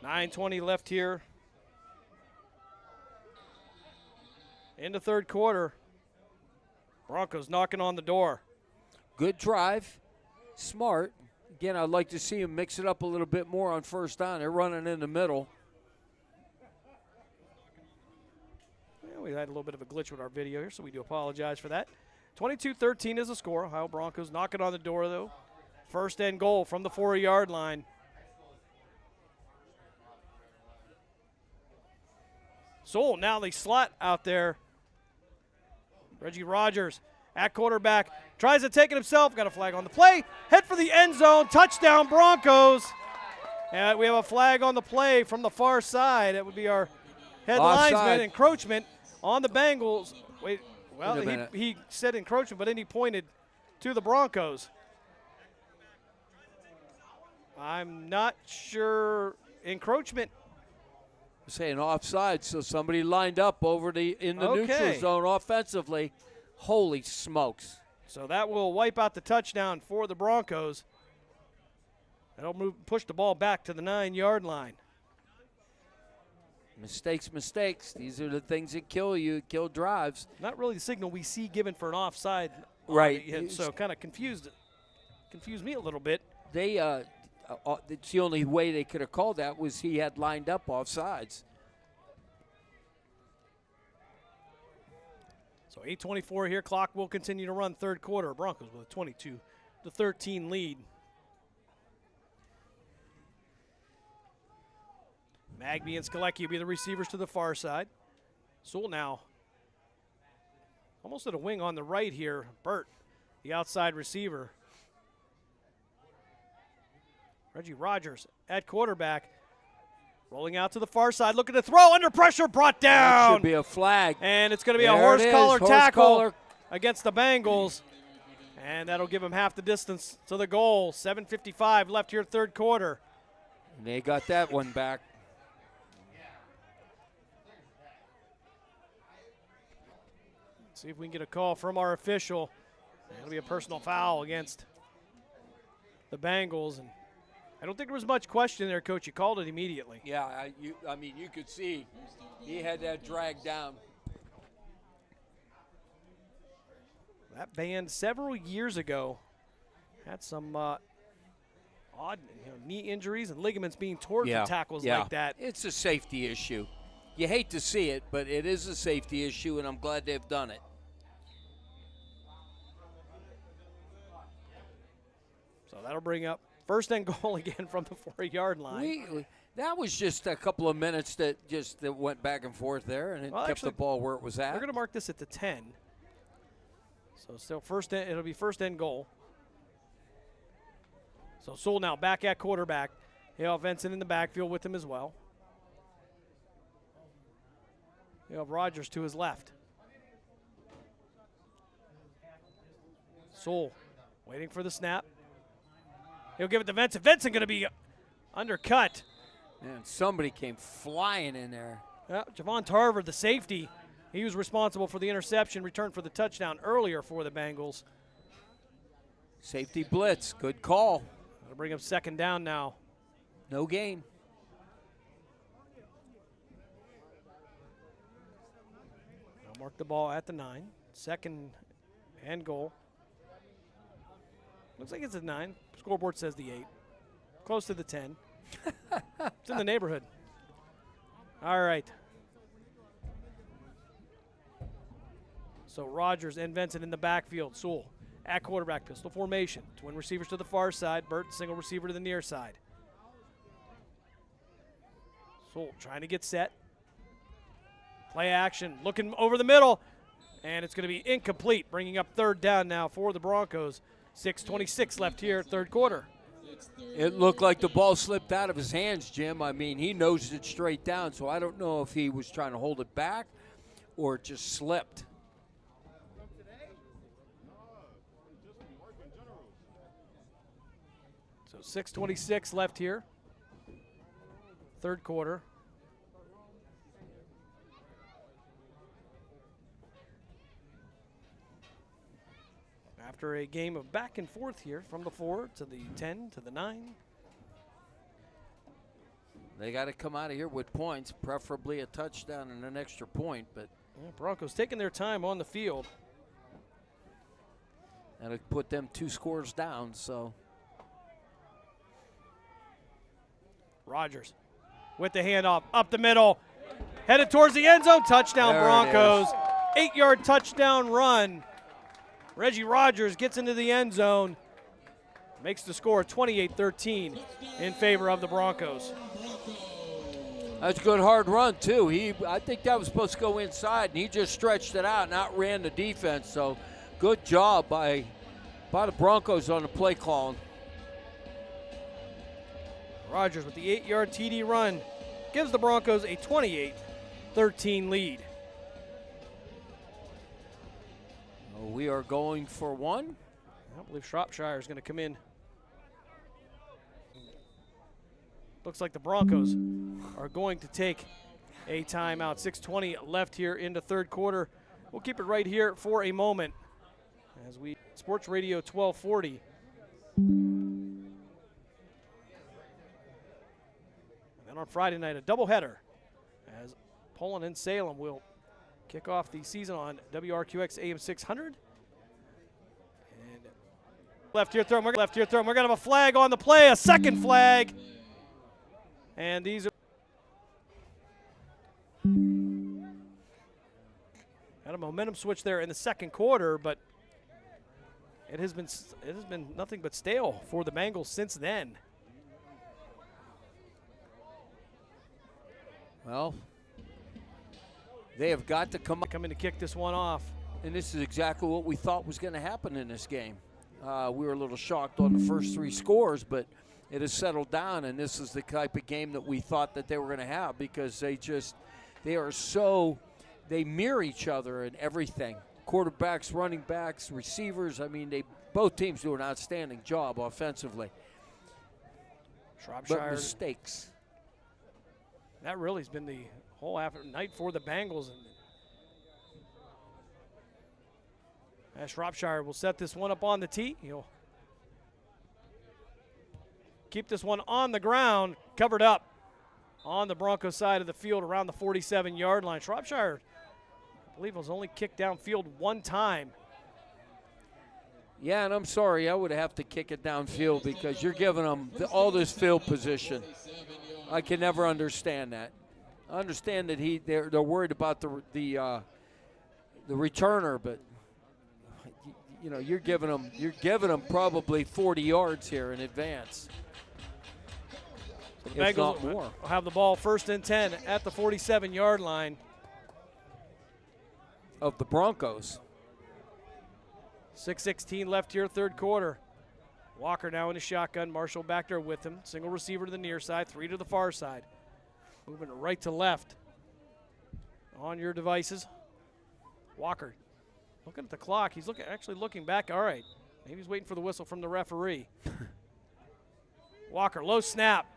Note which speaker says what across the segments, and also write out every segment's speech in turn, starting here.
Speaker 1: 9:20 left here in the third quarter. Broncos knocking on the door.
Speaker 2: Good drive, smart. Again, I'd like to see him mix it up a little bit more on first down. They're running in the middle.
Speaker 1: Yeah, we had a little bit of a glitch with our video here, so we do apologize for that. 22-13 is the score. Ohio Broncos knocking on the door, though. First and goal from the 4-yard line. Soul, now the slot out there. Reggie Rogers at quarterback. Tries to take it himself. Got a flag on the play. Head for the end zone. Touchdown, Broncos. And we have a flag on the play from the far side. That would be our head linesman. Encroachment on the Bengals. Wait, well, he said encroachment, but then he pointed to the Broncos. I'm not sure. Encroachment.
Speaker 2: Saying offside, so somebody lined up over in the neutral zone offensively. Holy smokes.
Speaker 1: So that will wipe out the touchdown for the Broncos. That'll push the ball back to the 9-yard line.
Speaker 2: Mistakes. These are the things that kill you, kill drives.
Speaker 1: Not really the signal we see given for an offside.
Speaker 2: Right.
Speaker 1: So kind of confused me a little bit.
Speaker 2: It's the only way they could have called that was he had lined up offsides.
Speaker 1: So 8:24 here. Clock will continue to run third quarter. Broncos with a 22-13 lead. Magby and Skalecki will be the receivers to the far side. Sewell now almost at a wing on the right here. Burt, the outside receiver. Reggie Rogers at quarterback. Rolling out to the far side, looking to throw, under pressure, brought down.
Speaker 2: That should be a flag.
Speaker 1: And it's going to be a horse collar tackle against the Bengals. And that'll give them half the distance to the goal. 7:55 left here, third quarter.
Speaker 2: And they got that one back.
Speaker 1: Let's see if we can get a call from our official. It'll be a personal foul against the Bengals. And I don't think there was much question there, Coach. You called it immediately.
Speaker 2: Yeah, I mean, you could see he had that dragged down.
Speaker 1: That band several years ago had some odd knee injuries and ligaments being torn from tackles like that.
Speaker 2: It's a safety issue. You hate to see it, but it is a safety issue, and I'm glad they've done it.
Speaker 1: So that'll bring up first and goal again from the 4-yard line.
Speaker 2: That was just a couple of minutes that went back and forth there, and it kept the ball where it was at.
Speaker 1: We're going to mark this at the 10. So still it'll be first and goal. So Sewell now back at quarterback. He'll have Vincent in the backfield with him as well. He'll have Rogers to his left. Sewell waiting for the snap. He'll give it to Vincent. Vincent going to be undercut.
Speaker 2: Man, somebody came flying in there.
Speaker 1: Yeah, Javon Tarver, the safety, he was responsible for the interception, return for the touchdown earlier for the Bengals.
Speaker 2: Safety blitz, good call.
Speaker 1: That'll bring up second down now.
Speaker 2: No gain.
Speaker 1: I'll mark the ball at the 9. Second and goal. Looks like it's a 9. Scoreboard says the 8. Close to the 10. It's in the neighborhood. All right. So Rogers and Vincent in the backfield. Sewell at quarterback, pistol formation. Twin receivers to the far side. Burt, single receiver to the near side. Sewell trying to get set. Play action, looking over the middle. And it's going to be incomplete, bringing up third down now for the Broncos. 6:26 left here, third quarter.
Speaker 2: It looked like the ball slipped out of his hands, Jim. I mean, he nosed it straight down, so I don't know if he was trying to hold it back or it just slipped.
Speaker 1: So 6:26 left here, third quarter. After a game of back and forth here from the 4 to the 10 to the 9.
Speaker 2: They got to come out of here with points, preferably a touchdown and an extra point. But
Speaker 1: yeah, Broncos taking their time on the field.
Speaker 2: That'll put them 2 scores down. So
Speaker 1: Rodgers with the handoff up the middle, headed towards the end zone. Touchdown,
Speaker 2: there
Speaker 1: Broncos. 8-yard touchdown run. Reggie Rodgers gets into the end zone, makes the score 28-13 in favor of the Broncos.
Speaker 2: That's a good hard run too. I think that was supposed to go inside, and he just stretched it out and outran the defense. So good job by the Broncos on the play calling.
Speaker 1: Rodgers with the 8-yard TD run gives the Broncos a 28-13 lead.
Speaker 2: We are going for 1.
Speaker 1: I believe Shropshire is going to come in. Looks like the Broncos are going to take a timeout. 6:20 left here in the third quarter. We'll keep it right here for a moment as we Sports Radio 1240. And then on Friday night, a doubleheader as Poland and Salem will kick off the season on WRQX AM 600. And left here throw. We're going to have a flag on the play, a second flag. And these are had a momentum switch there in the second quarter, but it has been nothing but stale for the Bengals since then.
Speaker 2: Well, they have got to come
Speaker 1: in to kick this one off.
Speaker 2: And this is exactly what we thought was going to happen in this game. We were a little shocked on the first 3 scores, but it has settled down, and this is the type of game that we thought that they were going to have because they mirror each other in everything. Quarterbacks, running backs, receivers. I mean, both teams do an outstanding job offensively.
Speaker 1: Shropshire.
Speaker 2: But mistakes.
Speaker 1: That really has been the whole night for the Bengals. And Shropshire will set this one up on the tee. He'll keep this one on the ground, covered up on the Broncos side of the field around the 47-yard line. Shropshire, I believe, was only kicked downfield 1 time.
Speaker 2: Yeah, and I'm sorry, I would have to kick it downfield because you're giving them all this field position. I can never understand that. I understand that they're worried about the returner, but you know you're giving them probably 40 yards here in advance.
Speaker 1: So the Bengals will have the ball 1st and 10 at the 47-yard line
Speaker 2: of the Broncos.
Speaker 1: 6:16 left here, third quarter. Walker now in a shotgun. Marshall back there with him. Single receiver to the near side, 3 to the far side. Moving right to left on your devices. Walker looking at the clock. He's actually looking back. All right. Maybe he's waiting for the whistle from the referee. Walker, low snap.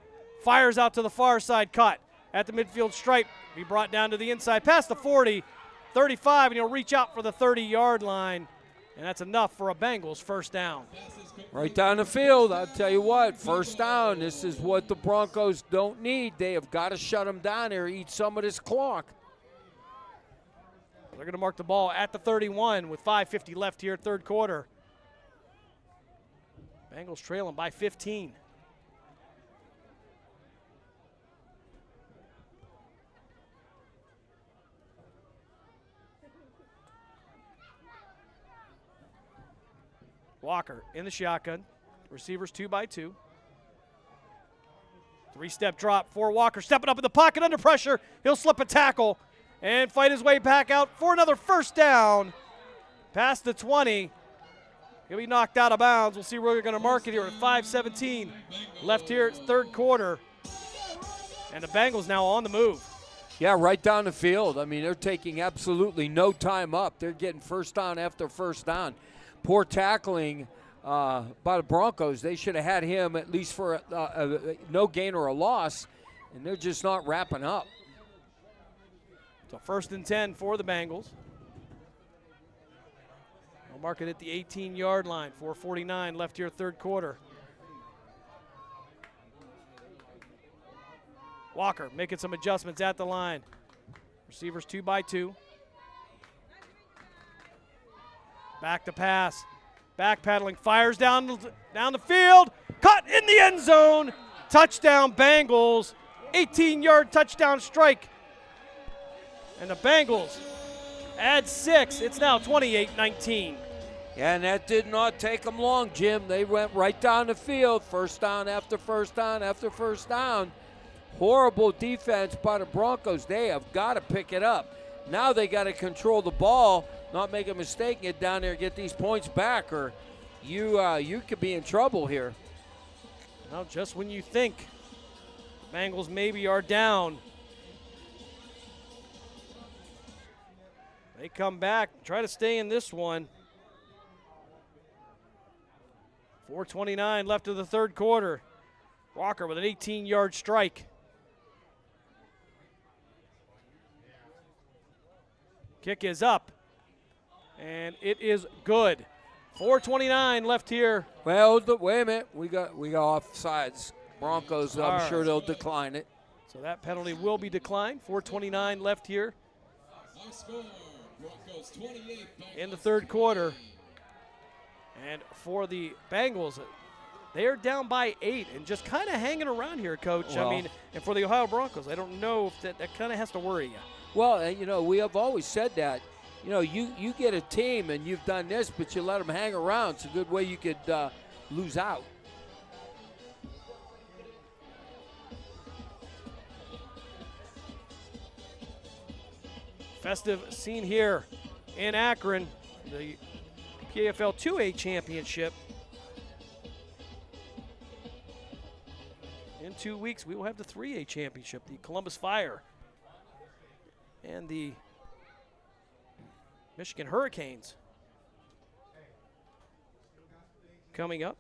Speaker 1: Fires out to the far side, cut at the midfield stripe. Be brought down to the inside, past the 40, 35, and he'll reach out for the 30-yard line. And that's enough for a Bengals first down.
Speaker 2: Right down the field, I'll tell you what, first down. This is what the Broncos don't need. They have got to shut them down here, eat some of this clock.
Speaker 1: They're going to mark the ball at the 31 with 5:50 left here, third quarter. Bengals trailing by 15. Walker in the shotgun. Receivers 2 by 2. 3-step drop for Walker. Stepping up in the pocket under pressure. He'll slip a tackle and fight his way back out for another first down. Past the 20. He'll be knocked out of bounds. We'll see where they're going to mark it here at 5:17 left here. It's third quarter. And the Bengals now on the move.
Speaker 2: Yeah, right down the field. I mean, they're taking absolutely no time up. They're getting first down after first down. Poor tackling by the Broncos. They should have had him at least for a no gain or a loss, and they're just not wrapping up.
Speaker 1: So 1st and 10 for the Bengals. They'll mark it at the 18-yard line. 4:49 left here, third quarter. Walker making some adjustments at the line. Receivers 2 by 2. Back to pass. Backpedaling, fires down the field. Caught in the end zone. Touchdown Bengals. 18-yard touchdown strike. And the Bengals add 6. It's now 28-19.
Speaker 2: And that did not take them long, Jim. They went right down the field, first down after first down after first down. Horrible defense by the Broncos. They have got to pick it up. Now they got to control the ball, not make a mistake, get down there and get these points back, or you could be in trouble here.
Speaker 1: Well, just when you think the Bengals maybe are down, they come back, try to stay in this one. 4:29 left of the third quarter. Walker with an 18-yard strike. Kick is up, and it is good. 4:29 left here.
Speaker 2: Well, wait a minute. We got offsides. Broncos, I'm sure they'll decline it.
Speaker 1: So that penalty will be declined. 4:29 left here in the third quarter. And for the Bengals, they are down by 8 and just kind of hanging around here, Coach.
Speaker 2: Well,
Speaker 1: I mean, and for the Ohio Broncos, I don't know if that kind of has to worry you.
Speaker 2: Well, we have always said that. You get a team and you've done this, but you let them hang around. It's a good way you could lose out.
Speaker 1: Festive scene here in Akron, the PFL 2A championship. In 2 weeks, we will have the 3A championship, the Columbus Fire and the Michigan Hurricanes coming up.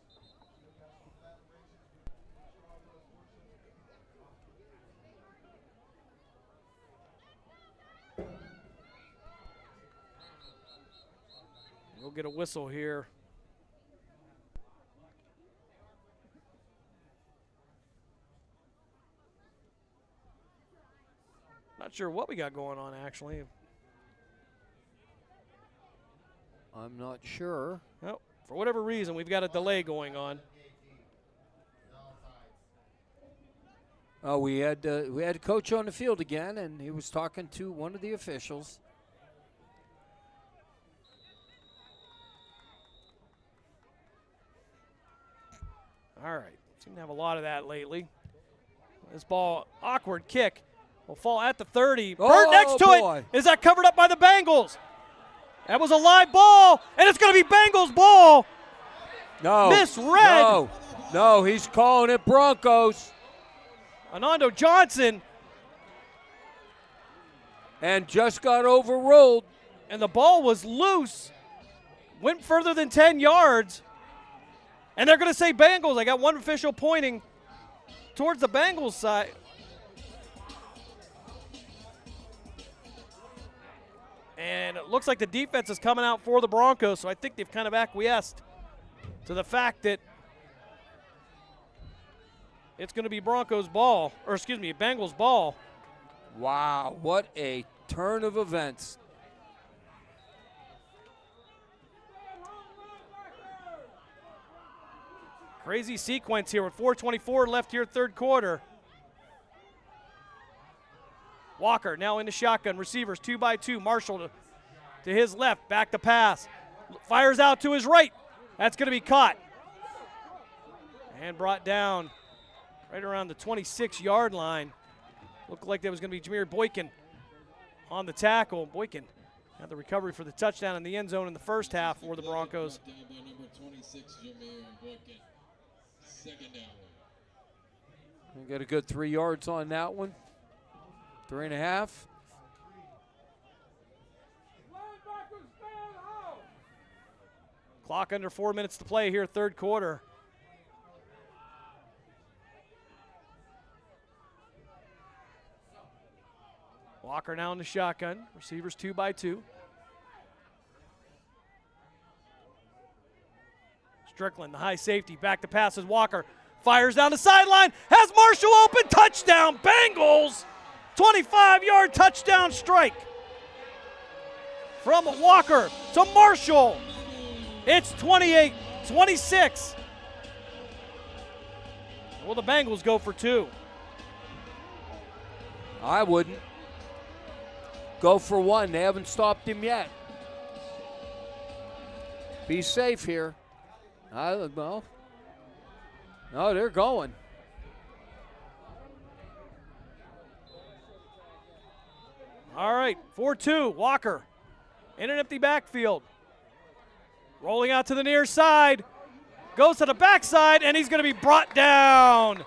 Speaker 1: We'll get a whistle here. Not sure what we got going on, actually.
Speaker 2: I'm not sure.
Speaker 1: Well, for whatever reason, we've got a delay going on.
Speaker 2: Oh, we had a coach on the field again, and he was talking to one of the officials.
Speaker 1: All right, seem to have a lot of that lately. This ball, awkward kick, will fall at the 30. Bird next to it. Is that covered up by the Bengals? That was a live ball, and it's going to be Bengals ball.
Speaker 2: No.
Speaker 1: Misread.
Speaker 2: No, he's calling it Broncos.
Speaker 1: Anando Johnson.
Speaker 2: And just got overruled.
Speaker 1: And the ball was loose. Went further than 10 yards. And they're going to say Bengals. I got one official pointing towards the Bengals side. And it looks like the defense is coming out for the Broncos, so I think they've kind of acquiesced to the fact that it's going to be Bengals ball.
Speaker 2: Wow, what a turn of events.
Speaker 1: Crazy sequence here with 4:24 left here, third quarter. Walker now in the shotgun. Receivers 2 by 2. Marshall to his left. Back to pass. Fires out to his right. That's going to be caught. And brought down right around the 26-yard line. Looked like that was going to be Jameer Boykin on the tackle. Boykin had the recovery for the touchdown in the end zone in the first half for the Broncos.
Speaker 2: We got a good 3 yards on that one. 3.5.
Speaker 1: Clock under 4 minutes to play here, third quarter. Walker now in the shotgun. Receivers 2 by 2. Strickland, the high safety, back to pass is Walker. Fires down the sideline. Has Marshall open. Touchdown, Bengals. 25-yard touchdown strike. From Walker to Marshall. It's 28-26. Will the Bengals go for 2?
Speaker 2: I wouldn't. Go for 1. They haven't stopped him yet. Be safe here. No, they're going.
Speaker 1: All right, 4-2. Walker in an empty backfield. Rolling out to the near side. Goes to the backside, and he's going to be brought down.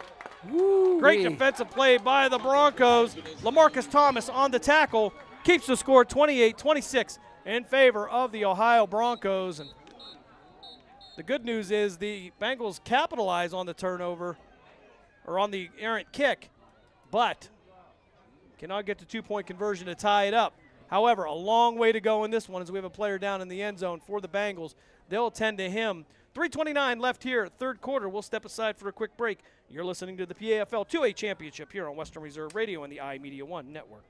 Speaker 2: Woo-wee.
Speaker 1: Great defensive play by the Broncos. LaMarcus Thomas on the tackle. Keeps the score 28-26 in favor of the Ohio Broncos. And the good news is the Bengals capitalize on the turnover, or on the errant kick, but cannot get the 2-point conversion to tie it up. However, a long way to go in this one as we have a player down in the end zone for the Bengals. They'll attend to him. 3:29 left here, third quarter. We'll step aside for a quick break. You're listening to the PAFL 2A Championship here on Western Reserve Radio and the iMedia One Network.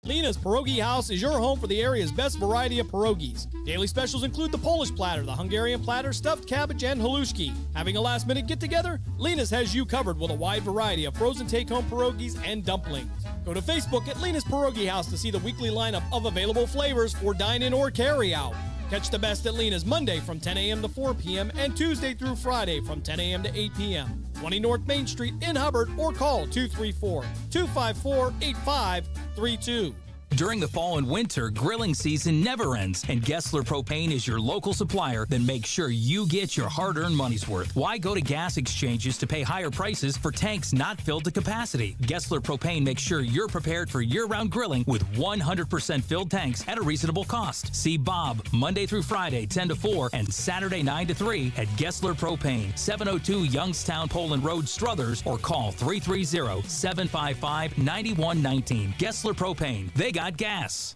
Speaker 3: Lena's Pierogi House is your home for the area's best variety of pierogies. Daily specials include the Polish platter, the Hungarian platter, stuffed cabbage, and halushki. Having a last-minute get-together? Lena's has you covered with a wide variety of frozen take-home pierogies and dumplings. Go to Facebook at Lena's Pierogi House to see the weekly lineup of available flavors for dine-in or carry-out. Catch the best at Lena's Monday from 10 a.m. to 4 p.m. and Tuesday through Friday from 10 a.m. to 8 p.m. 20 North Main Street in Hubbard, or call 234-254-8532.
Speaker 4: During the fall and winter, grilling season never ends, and Gessler Propane is your local supplier that makes sure you get your hard-earned money's worth. Why go to gas exchanges to pay higher prices for tanks not filled to capacity? Gessler Propane makes sure you're prepared for year-round grilling with 100% filled tanks at a reasonable cost. See Bob Monday through Friday, 10 to 4, and Saturday, 9 to 3 at Gessler Propane, 702 Youngstown Poland Road, Struthers, or call 330-755-9119. Gessler Propane. They got gas.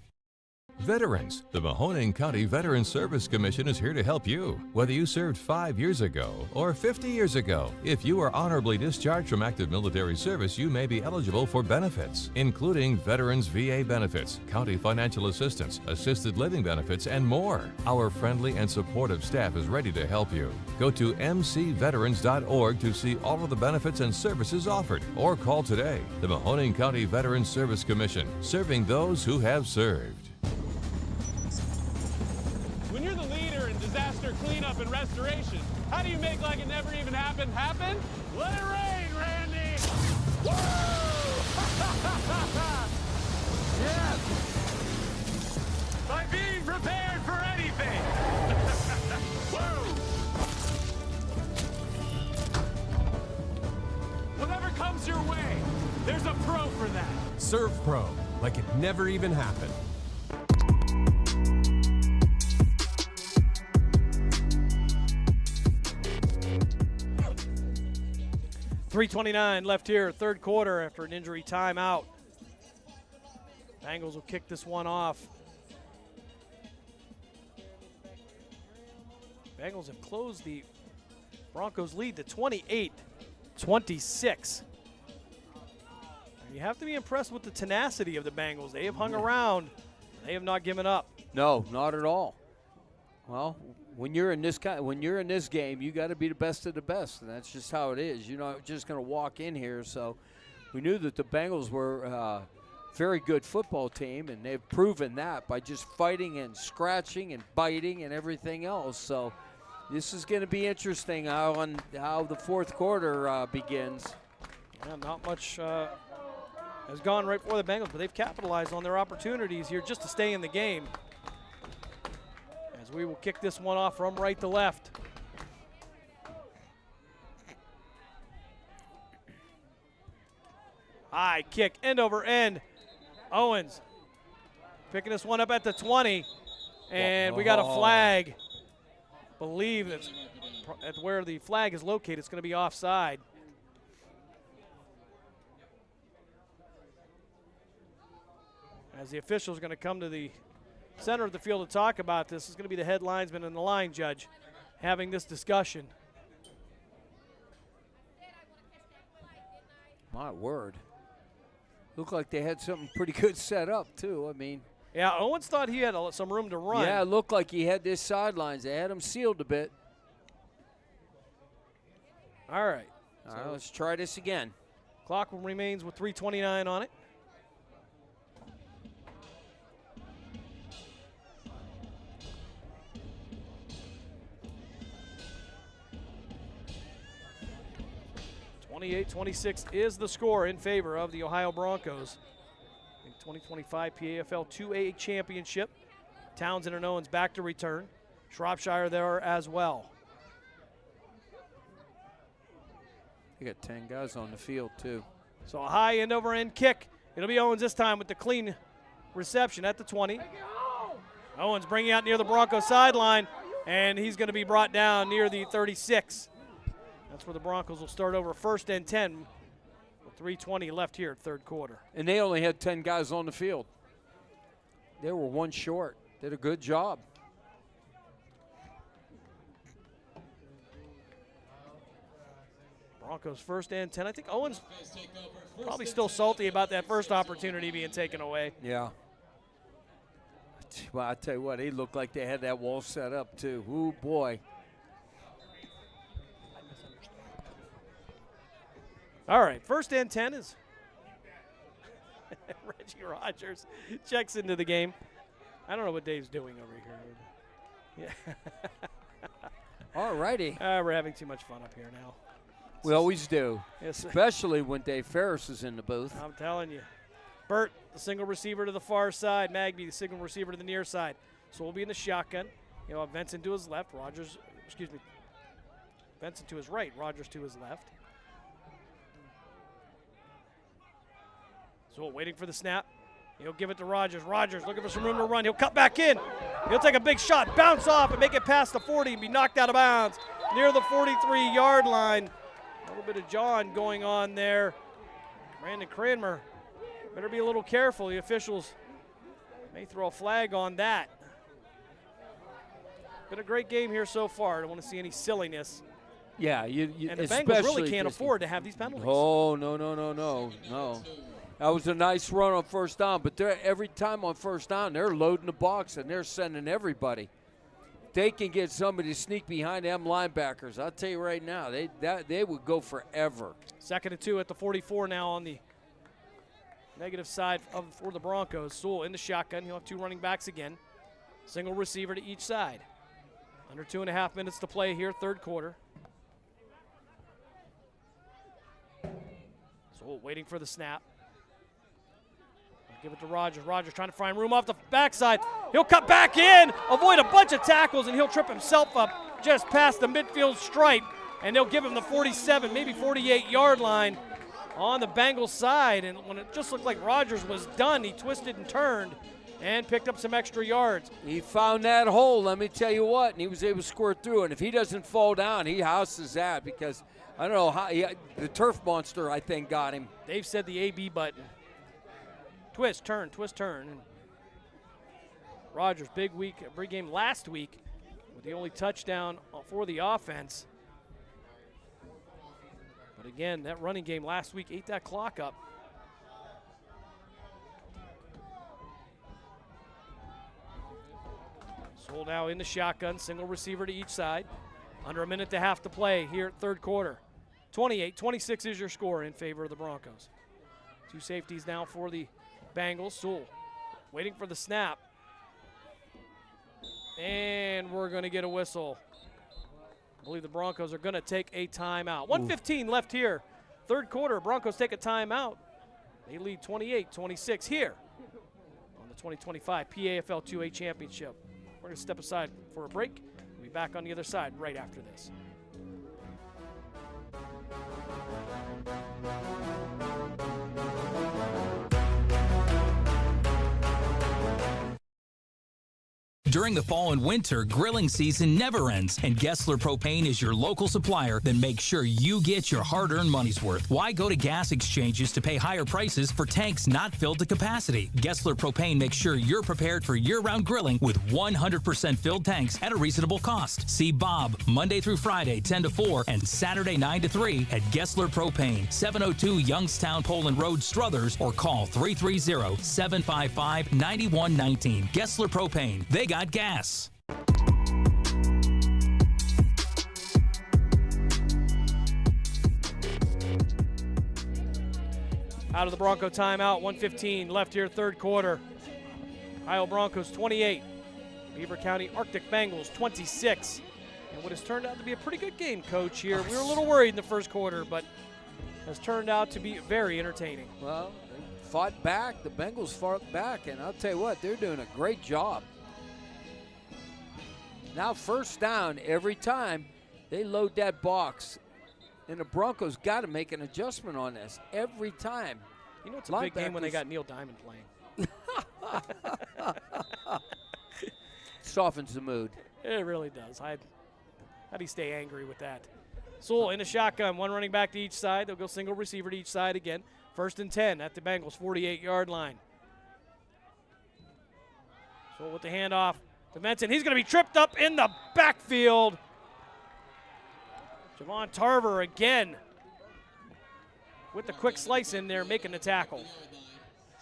Speaker 5: Veterans. The Mahoning County Veterans Service Commission is here to help you. Whether you served 5 years ago or 50 years ago, if you are honorably discharged from active military service, you may be eligible for benefits, including Veterans VA benefits, county financial assistance, assisted living benefits, and more. Our friendly and supportive staff is ready to help you. Go to mcveterans.org to see all of the benefits and services offered, or call today. The Mahoning County Veterans Service Commission, serving those who have served.
Speaker 6: When you're the leader in disaster cleanup and restoration, how do you make like it never even happened happen? Let it rain, Randy! Woo! Yes! By being prepared for anything! Woo! Whatever comes your way, there's a pro for that.
Speaker 7: Serve Pro, like it never even happened.
Speaker 1: 3:29 left here, third quarter after an injury timeout. Bengals will kick this one off. Bengals have closed the Broncos lead to 28-26. You have to be impressed with the tenacity of the Bengals. They have hung around. They have not given up.
Speaker 2: No, not at all. Well, when you're in this game, you got to be the best of the best, and that's just how it is. You're not just going to walk in here. So we knew that the Bengals were a very good football team, and they've proven that by just fighting and scratching and biting and everything else. So this is going to be interesting how the fourth quarter begins.
Speaker 1: Yeah, not much has gone right for the Bengals, but they've capitalized on their opportunities here just to stay in the game. As we will kick this one off from right to left. High kick, end over end. Owens picking this one up at the 20, and we got a flag. Believe that at where the flag is located, it's going to be offside. As the official is going to come to the center of the field to talk about this, is going to be the head linesman and the line judge having this discussion.
Speaker 2: My word. Looked like they had something pretty good set up, too. I mean.
Speaker 1: Yeah, Owens thought he had some room to run.
Speaker 2: Yeah, it looked like he had this sidelines. They had him sealed a bit.
Speaker 1: All right.
Speaker 2: All right, let's try this again.
Speaker 1: Clock remains with 3:29 on it. (28-26) is the score in favor of the Ohio Broncos. The 2025 PAFL 2A championship. Townsend and Owens back to return. Shropshire there as well.
Speaker 2: You got 10 guys on the field, too.
Speaker 1: So a high end over end kick. It'll be Owens this time with the clean reception at the 20. Owens bringing out near the Broncos sideline, and he's going to be brought down near the 36. That's where the Broncos will start over 1st and 10 with 3:20 left here, third quarter.
Speaker 2: And they only had 10 guys on the field. They were one short. Did a good job.
Speaker 1: Broncos 1st and 10. I think Owens probably still salty about that first opportunity being taken away.
Speaker 2: Yeah. Well, I tell you what, they looked like they had that wall set up, too. Ooh, boy.
Speaker 1: All right, 1st and 10 is Reggie Rogers checks into the game. I don't know what Dave's doing over here. Yeah.
Speaker 2: All righty.
Speaker 1: We're having too much fun up here now.
Speaker 2: We always do,
Speaker 1: Yes,
Speaker 2: especially when Dave Ferris is in the booth.
Speaker 1: I'm telling you. Burt, the single receiver to the far side. Magby, the single receiver to the near side. So we'll be in the shotgun. You'll have Benson to his left. Benson to his right. Rogers to his left. So waiting for the snap. He'll give it to Rogers. Rogers looking for some room to run. He'll cut back in. He'll take a big shot, bounce off, and make it past the 40 and be knocked out of bounds near the 43-yard line. A little bit of John going on there. Brandon Cranmer better be a little careful. The officials may throw a flag on that. Been a great game here so far. I don't want to see any silliness.
Speaker 2: Yeah,
Speaker 1: and the Bengals really can't afford to have these penalties.
Speaker 2: Oh, no. That was a nice run on first down, but every time on first down, they're loading the box and they're sending everybody. They can get somebody to sneak behind them linebackers. I'll tell you right now, they would go forever.
Speaker 1: 2nd and 2 at the 44 now on the negative side for the Broncos. Sewell in the shotgun. He'll have 2 running backs again. Single receiver to each side. Under 2.5 minutes to play here, third quarter. Sewell waiting for the snap. Give it to Rogers. Rogers trying to find room off the backside. He'll cut back in, avoid a bunch of tackles, and he'll trip himself up just past the midfield stripe. And they'll give him the 47, maybe 48-yard line on the Bengals side. And when it just looked like Rogers was done, he twisted and turned and picked up some extra yards.
Speaker 2: He found that hole, let me tell you what, and he was able to squirt through. And if he doesn't fall down, he houses that because I don't know how the turf monster, I think, got him.
Speaker 1: Dave said the AB button. Twist, turn. And Rogers, big game last week with the only touchdown for the offense. But again, that running game last week ate that clock up. Sold now in the shotgun, single receiver to each side. Under a minute and a half to play here at third quarter. 28-26 is your score in favor of the Broncos. 2 safeties now for the Bengals. Sewell waiting for the snap. And we're going to get a whistle. I believe the Broncos are going to take a timeout. 1:15 left here. Third quarter, Broncos take a timeout. They lead 28-26 here on the 2025 PAFL 2A Championship. We're going to step aside for a break. We'll be back on the other side right after this.
Speaker 4: During the fall and winter, grilling season never ends, and Gessler Propane is your local supplier that makes sure you get your hard-earned money's worth. Why go to gas exchanges to pay higher prices for tanks not filled to capacity? Gessler Propane makes sure you're prepared for year-round grilling with 100% filled tanks at a reasonable cost. See Bob Monday through Friday, 10 to 4, and Saturday, 9 to 3 at Gessler Propane, 702 Youngstown Poland Road, Struthers, or call 330-755-9119. Gessler Propane. They got gas.
Speaker 1: Out of the Bronco timeout, 1:15 left here, third quarter. Ohio Broncos 28, Beaver County Arctic Bengals 26. And what has turned out to be a pretty good game, Coach, here. We were a little worried in the first quarter, but has turned out to be very entertaining.
Speaker 2: Well, they fought back. The Bengals fought back, and I'll tell you what, they're doing a great job. Now first down every time they load that box, and the Broncos got to make an adjustment on this every time.
Speaker 1: You know it's a big game when they got Neil Diamond playing.
Speaker 2: Softens the mood.
Speaker 1: It really does. How do you stay angry with that? Sewell in a shotgun, one running back to each side. They'll go single receiver to each side again. 1st and 10 at the Bengals 48-yard line. Sewell with the handoff to Benson. He's going to be tripped up in the backfield. Javon Tarver again with the quick slice in there, making the tackle.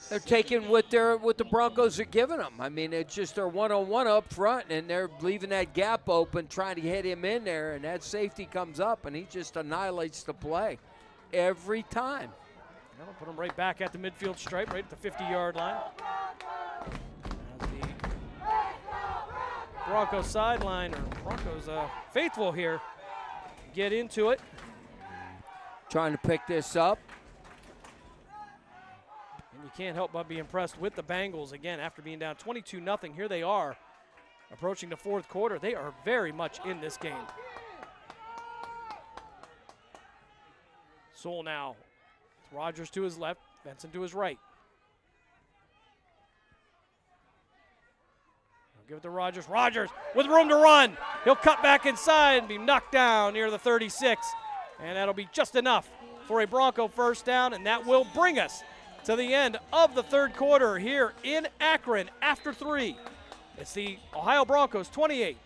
Speaker 2: They're taking what the Broncos are giving them. I mean, it's just their one-on-one up front, and they're leaving that gap open, trying to hit him in there, and that safety comes up, and he just annihilates the play every time.
Speaker 1: That'll put him right back at the midfield stripe, right at the 50-yard line. As the Broncos sideline, or Broncos faithful here, get into it.
Speaker 2: Trying to pick this up.
Speaker 1: And you can't help but be impressed with the Bengals again after being down 22-0. Here they are approaching the fourth quarter. They are very much in this game. Sewell now. Rogers to his left, Benson to his right. Give it to Rogers. Rogers with room to run. He'll cut back inside and be knocked down near the 36. And that'll be just enough for a Bronco first down, and that will bring us to the end of the third quarter here in Akron after 3. It's the Ohio Broncos 28,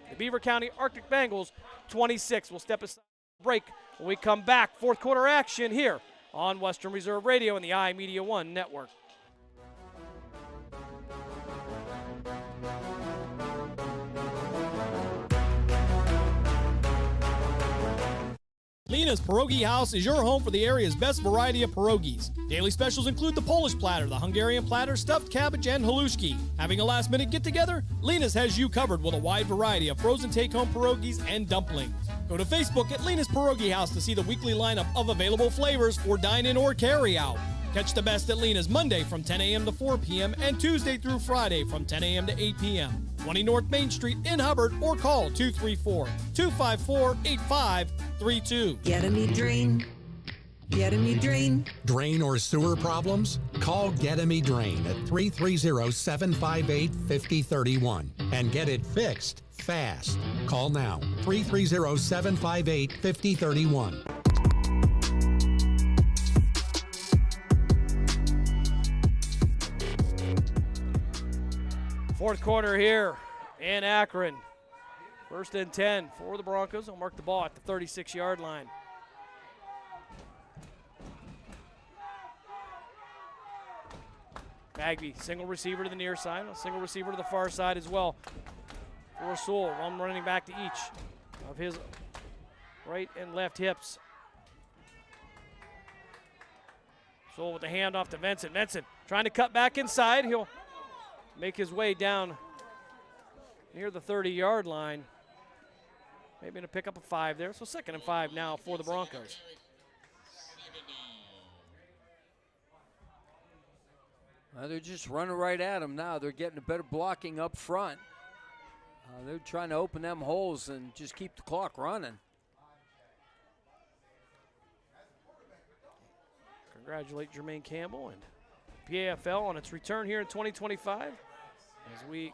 Speaker 1: the Beaver County Arctic Bengals 26. We'll step aside break when we come back. Fourth quarter action here on Western Reserve Radio and the iMedia One Network.
Speaker 3: Lena's Pierogi House is your home for the area's best variety of pierogies. Daily specials include the Polish platter, the Hungarian platter, stuffed cabbage, and halushki. Having a last-minute get-together? Lena's has you covered with a wide variety of frozen take-home pierogies and dumplings. Go to Facebook at Lena's Pierogi House to see the weekly lineup of available flavors for dine-in or carry-out. Catch the best at Lena's Monday from 10 a.m. to 4 p.m. and Tuesday through Friday from 10 a.m. to 8 p.m. 20 North Main Street in Hubbard, or call 234-254-8532.
Speaker 8: Get a me drain. Get a me drain.
Speaker 9: Drain or sewer problems? Call Get a Me Drain at 330-758-5031 and get it fixed fast. Call now, 330-758-5031.
Speaker 1: Fourth quarter here in Akron. 1st and 10 for the Broncos. They'll mark the ball at the 36-yard line. Bagby, single receiver to the near side, a single receiver to the far side as well for Sewell. One running back to each of his right and left hips. Sewell with the handoff to Vincent. Vincent trying to cut back inside. He'll make his way down near the 30-yard line. Maybe going to pick up a 5 there. So 2nd and 5 now for the Broncos.
Speaker 2: Well, they're just running right at him now. They're getting a better blocking up front. They're trying to open them holes and just keep the clock running.
Speaker 1: Congratulate Jermaine Campbell and PAFL on its return here in 2025 as we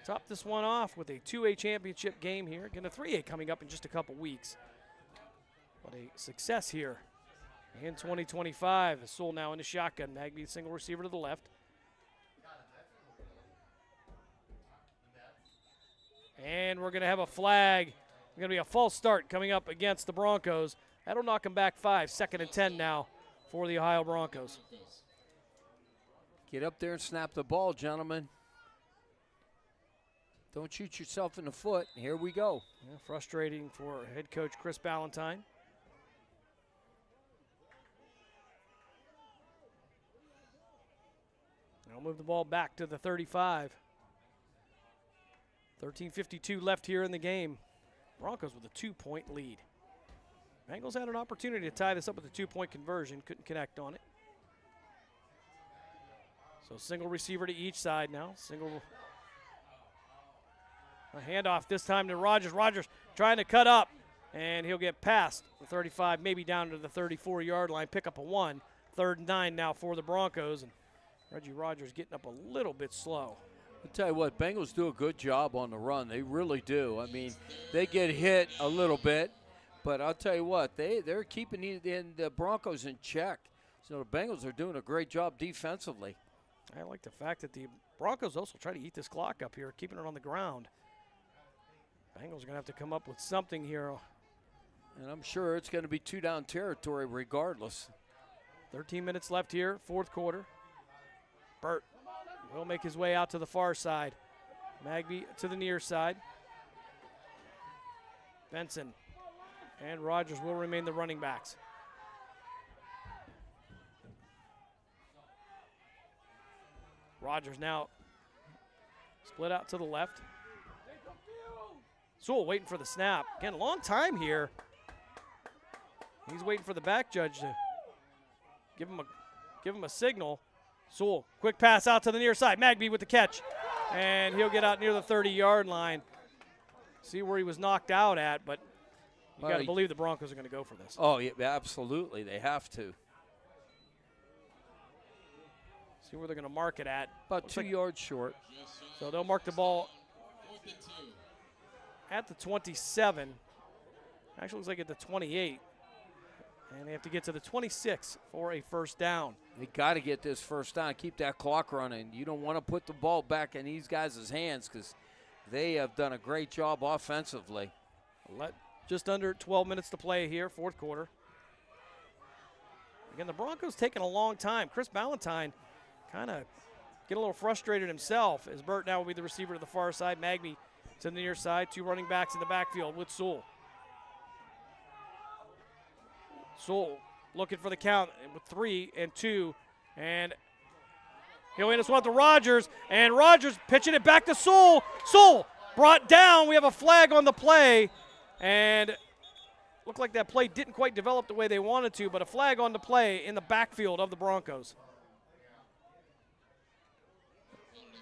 Speaker 1: top this one off with a 2A championship game here. Again, a 3A coming up in just a couple weeks. What a success here in 2025. Sewell now in the shotgun. Magby single receiver to the left. And we're going to have a flag. It's going to be a false start coming up against the Broncos. That'll knock them back 5. 2nd and 10 now for the Ohio Broncos.
Speaker 2: Get up there and snap the ball, gentlemen. Don't shoot yourself in the foot. Here we go.
Speaker 1: Yeah, frustrating for head coach Chris Ballantyne. Now move the ball back to the 35. 13:52 left here in the game. Broncos with a 2-point lead. Bengals had an opportunity to tie this up with a 2-point conversion. Couldn't connect on it. So single receiver to each side now. A handoff this time to Rogers. Rogers trying to cut up, and he'll get past the 35, maybe down to the 34-yard line. Pick up a 1. 3rd and 9 now for the Broncos. And Reggie Rogers getting up a little bit slow.
Speaker 2: I'll tell you what, Bengals do a good job on the run. They really do. I mean, they get hit a little bit, but I'll tell you what, they're keeping the Broncos in check. So the Bengals are doing a great job defensively.
Speaker 1: I like the fact that the Broncos also try to eat this clock up here, keeping it on the ground. Bengals are going to have to come up with something here.
Speaker 2: And I'm sure it's going to be 2-down territory regardless.
Speaker 1: 13 minutes left here, 4th quarter. Burt will make his way out to the far side. Magby to the near side. Benson and Rogers will remain the running backs. Rogers now split out to the left. Sewell waiting for the snap. Again, long time here. He's waiting for the back judge to give him a signal. Sewell, quick pass out to the near side. Magby with the catch. And he'll get out near the 30-yard line. See where he was knocked out at, but you got to believe the Broncos are going to go for this.
Speaker 2: Oh, yeah, absolutely. They have to.
Speaker 1: See where they're going to mark it at.
Speaker 2: About 2 yards short.
Speaker 1: So they'll mark the ball at the 27. Actually looks like at the 28. And they have to get to the 26 for a first down.
Speaker 2: They got to get this first down. Keep that clock running. You don't want to put the ball back in these guys' hands because they have done a great job offensively.
Speaker 1: Just under 12 minutes to play here, 4th quarter. Again, the Broncos taking a long time. Chris Ballantyne kind of getting a little frustrated himself as Burt now will be the receiver to the far side. Magby to the near side. 2 running backs in the backfield with Sewell. Sewell looking for the count with 3 and 2. And he'll end us one to Rogers. And Rogers pitching it back to Sewell. Sewell brought down. We have a flag on the play. And looked like that play didn't quite develop the way they wanted to, but a flag on the play in the backfield of the Broncos.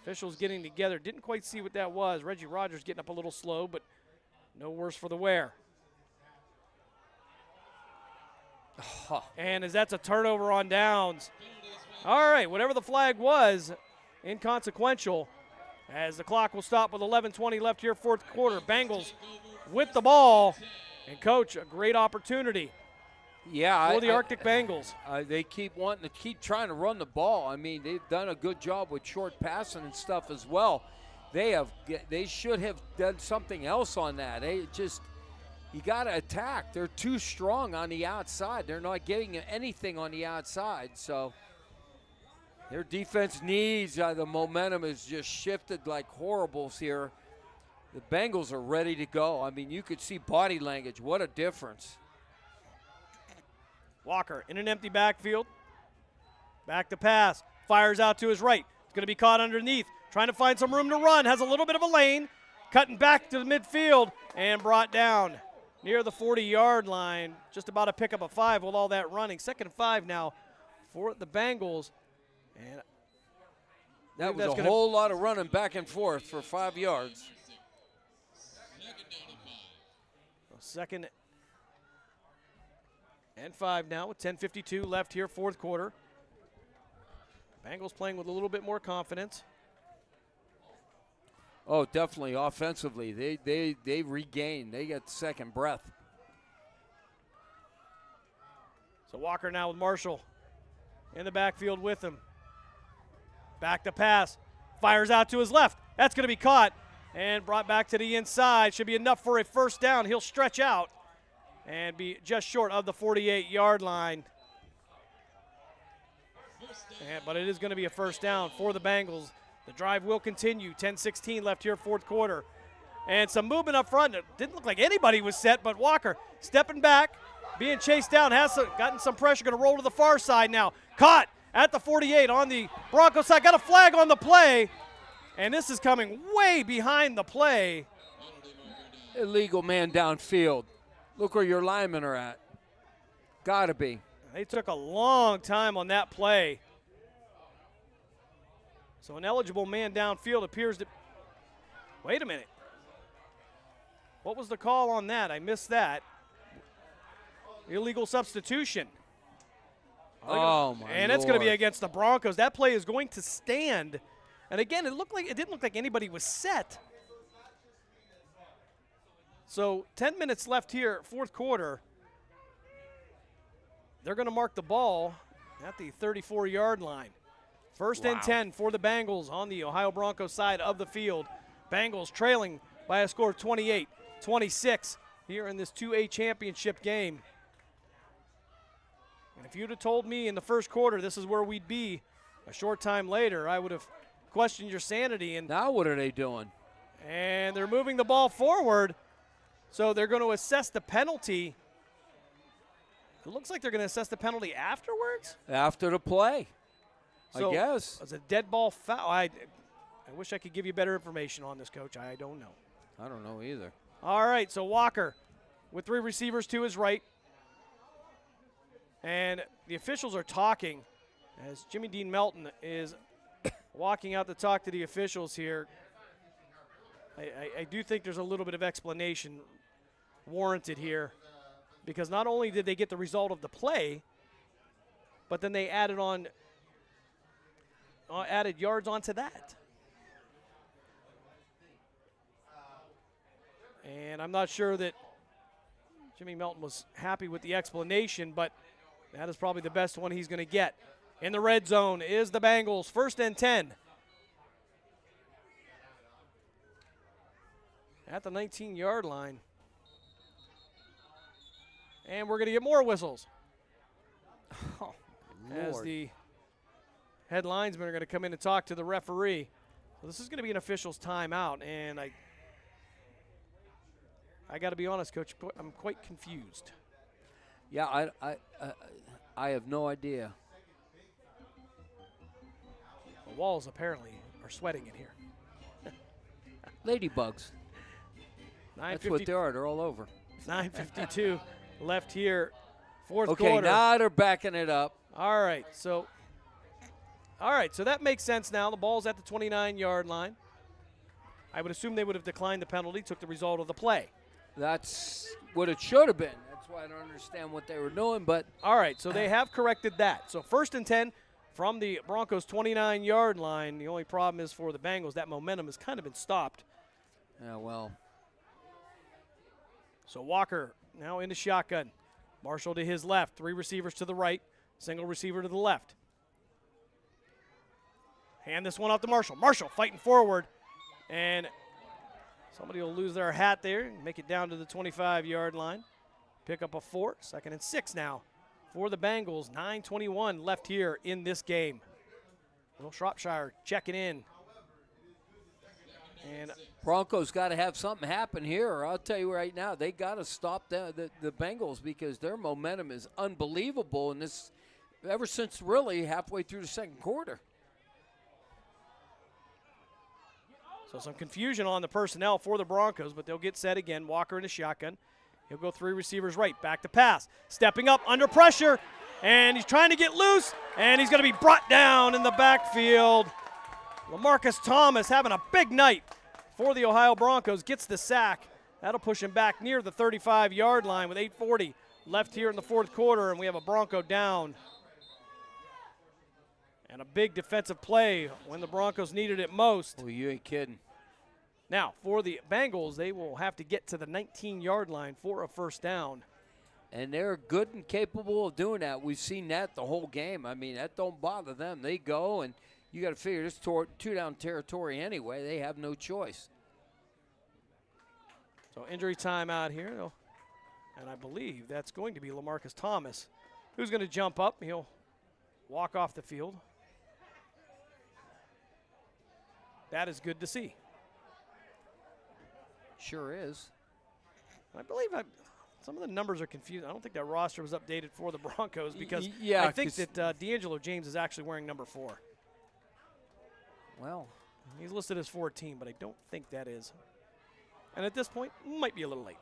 Speaker 1: Officials getting together. Didn't quite see what that was. Reggie Rogers getting up a little slow, but no worse for the wear. And as that's a turnover on downs. All right, whatever the flag was, inconsequential, as the clock will stop with 11:20 left here, 4th quarter. Bengals with the ball, and Coach, a great opportunity for the Arctic Bengals.
Speaker 2: They keep trying to run the ball. I mean, they've done a good job with short passing and stuff as well. They should have done something else on that. You got to attack. They're too strong on the outside. They're not getting anything on the outside. So their defense needs, the momentum has just shifted like horribles here. The Bengals are ready to go. I mean, you could see body language. What a difference.
Speaker 1: Walker in an empty backfield. Back to pass. Fires out to his right. It's going to be caught underneath. Trying to find some room to run. Has a little bit of a lane. Cutting back to the midfield and brought down near the 40-yard line. Just about a pickup of 5 with all that running. 2nd and 5 now for the Bengals. And
Speaker 2: that was a whole lot of running back and forth for 5 yards.
Speaker 1: 2nd and 5 now with 10:52 left here, 4th quarter. Bengals playing with a little bit more confidence.
Speaker 2: Oh, definitely. Offensively, they regained. They got second breath.
Speaker 1: So Walker now with Marshall in the backfield with him. Back to pass. Fires out to his left. That's going to be caught and brought back to the inside. Should be enough for a first down. He'll stretch out and be just short of the 48-yard line. But it is going to be a first down for the Bengals. The drive will continue. 10-16 left here, fourth quarter. And some movement up front. It didn't look like anybody was set, but Walker stepping back, being chased down, has gotten some pressure, going to roll to the far side now. Caught at the 48 on the Broncos side. Got a flag on the play, and this is coming way behind the play.
Speaker 2: Illegal man downfield. Look where your linemen are at. Gotta be.
Speaker 1: They took a long time on that play. So an eligible man downfield appears to. Wait a minute. What was the call on that? I missed that. Illegal substitution.
Speaker 2: Oh, my
Speaker 1: And it's going to be
Speaker 2: Lord.
Speaker 1: against the Broncos. That play is going to stand. And again, it didn't look like anybody was set. So 10 minutes left here, fourth quarter. They're going to mark the ball at the 34-yard line. First and 10 for the Bengals on the Ohio Broncos side of the field. Bengals trailing by a score of 28-26 here in this 2A championship game. And if you'd have told me in the first quarter this is where we'd be a short time later, I would have questioned your sanity. And
Speaker 2: now what are they doing?
Speaker 1: And they're moving the ball forward, so they're going to assess the penalty. It looks like they're going to assess the penalty afterwards.
Speaker 2: After the play,
Speaker 1: So
Speaker 2: I guess.
Speaker 1: It's a dead ball foul. I wish I could give you better information on this, Coach. I don't know.
Speaker 2: I don't know either.
Speaker 1: All right, so Walker with three receivers to his right. And the officials are talking as Jimmy Dean Melton is walking out to talk to the officials here. I do think there's a little bit of explanation warranted here, because not only did they get the result of the play, but then they added yards onto that. And I'm not sure that Jimmy Melton was happy with the explanation, but that is probably the best one he's going to get. In the red zone is the Bengals, first and 10. At the 19-yard line. And we're going to get more whistles. As the head linesmen are going to come in and talk to the referee. So this is going to be an official's timeout, and I got to be honest, Coach, I'm quite confused.
Speaker 2: Yeah, I have no idea.
Speaker 1: The walls apparently are sweating in here.
Speaker 2: Ladybugs. That's what they are. They're all over.
Speaker 1: 9:52 left here, fourth
Speaker 2: Okay,
Speaker 1: quarter.
Speaker 2: now they're backing it up.
Speaker 1: All right, so that makes sense now. The ball's at the 29-yard line. I would assume they would have declined the penalty, took the result of the play.
Speaker 2: That's what it should have been. That's why I don't understand what they were doing, but.
Speaker 1: All right, so they have corrected that. So first and 10 from the Broncos' 29-yard line. The only problem is for the Bengals, that momentum has kind of been stopped.
Speaker 2: Yeah, well.
Speaker 1: So Walker now into shotgun. Marshall to his left, three receivers to the right, single receiver to the left. Hand this one off to Marshall. Marshall fighting forward, and somebody will lose their hat there and make it down to the 25-yard line. Pick up a 4, second and 6 now for the Bengals. 9:21 left here in this game. Will Shropshire checking in. And
Speaker 2: Broncos got to have something happen here, or I'll tell you right now, they got to stop the Bengals, because their momentum is unbelievable in this, ever since really halfway through the second quarter.
Speaker 1: so some confusion on the personnel for the Broncos, but they'll get set again. Walker in a shotgun. He'll go three receivers right, back to pass. Stepping up under pressure, and he's trying to get loose, and he's going to be brought down in the backfield. LaMarcus Thomas having a big night for the Ohio Broncos, gets the sack. That'll push him back near the 35-yard line with 8:40 left here in the fourth quarter, and we have a Bronco down. And a big defensive play when the Broncos needed it most.
Speaker 2: Oh, you ain't kidding.
Speaker 1: Now, for the Bengals, they will have to get to the 19-yard line for a first down.
Speaker 2: And they're good and capable of doing that. We've seen that the whole game. I mean, that don't bother them. They go, and you got to figure this two-down territory anyway. They have no choice.
Speaker 1: So injury time out here. And I believe that's going to be LaMarcus Thomas, who's going to jump up. He'll walk off the field. That is good to see.
Speaker 2: Sure is.
Speaker 1: I believe some of the numbers are confused. I don't think that roster was updated for the Broncos because
Speaker 2: yeah,
Speaker 1: I think that D'Angelo James is actually wearing number 4.
Speaker 2: Well,
Speaker 1: he's listed as 14, but I don't think that is. And at this point, might be a little late.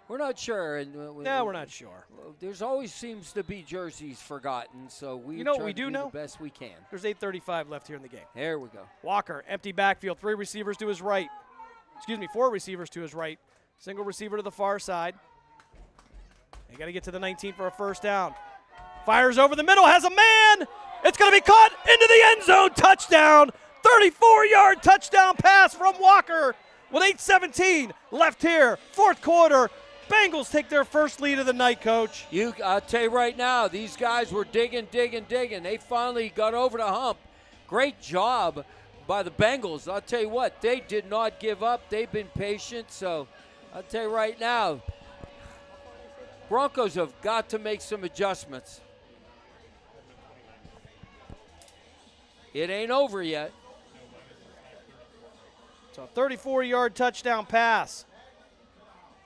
Speaker 2: We're not sure.
Speaker 1: Yeah, we're not sure.
Speaker 2: There's always seems to be jerseys forgotten, so we
Speaker 1: know what
Speaker 2: try
Speaker 1: we
Speaker 2: to
Speaker 1: do know?
Speaker 2: the best we can.
Speaker 1: There's 8:35 left here in the game.
Speaker 2: There we go.
Speaker 1: Walker, empty backfield, 3 receivers to his right. 4 receivers to his right. Single receiver to the far side. They got to get to the 19 for a first down. Fires over the middle, has a man. It's going to be caught into the end zone. Touchdown. 34-yard touchdown pass from Walker with 8:17 left here. Fourth quarter. Bengals take their first lead of the night, Coach.
Speaker 2: I'll tell you right now, these guys were digging. They finally got over the hump. Great job by the Bengals. I'll tell you what, they did not give up. They've been patient. So I'll tell you right now, Broncos have got to make some adjustments. It ain't over yet.
Speaker 1: So a 34-yard touchdown pass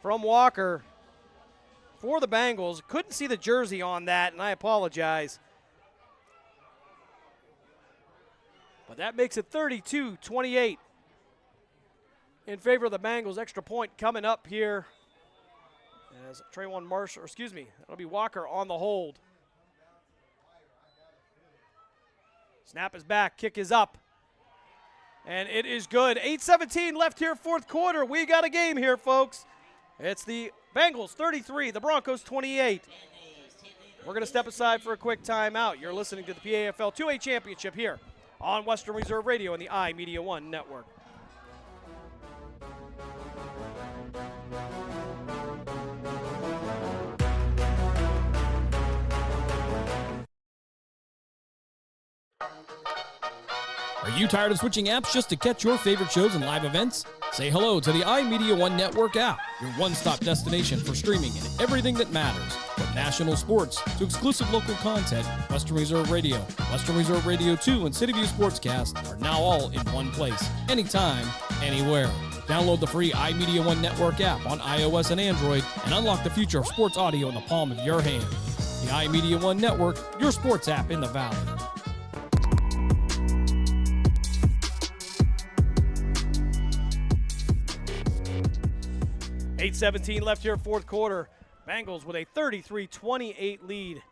Speaker 1: from Walker for the Bengals. Couldn't see the jersey on that, and I apologize. But that makes it 32-28 in favor of the Bengals. Extra point coming up here as Trayvon Marshall, that'll be Walker on the hold. Snap is back, kick is up. And it is good. 8:17 left here, fourth quarter. We got a game here, folks. It's the Bengals 33, the Broncos 28. We're going to step aside for a quick timeout. You're listening to the PAFL 2A Championship here on Western Reserve Radio and the iMedia One Network.
Speaker 3: Are you tired of switching apps just to catch your favorite shows and live events? Say hello to the iMedia One Network app, your one-stop destination for streaming and everything that matters. From national sports to exclusive local content, Western Reserve Radio, Western Reserve Radio 2, and CityView Sportscast are now all in one place, anytime, anywhere. Download the free iMedia One Network app on iOS and Android and unlock the future of sports audio in the palm of your hand. The iMedia One Network, your sports app in the Valley.
Speaker 1: 8:17 left here, fourth quarter. Bengals with a 33-28 lead.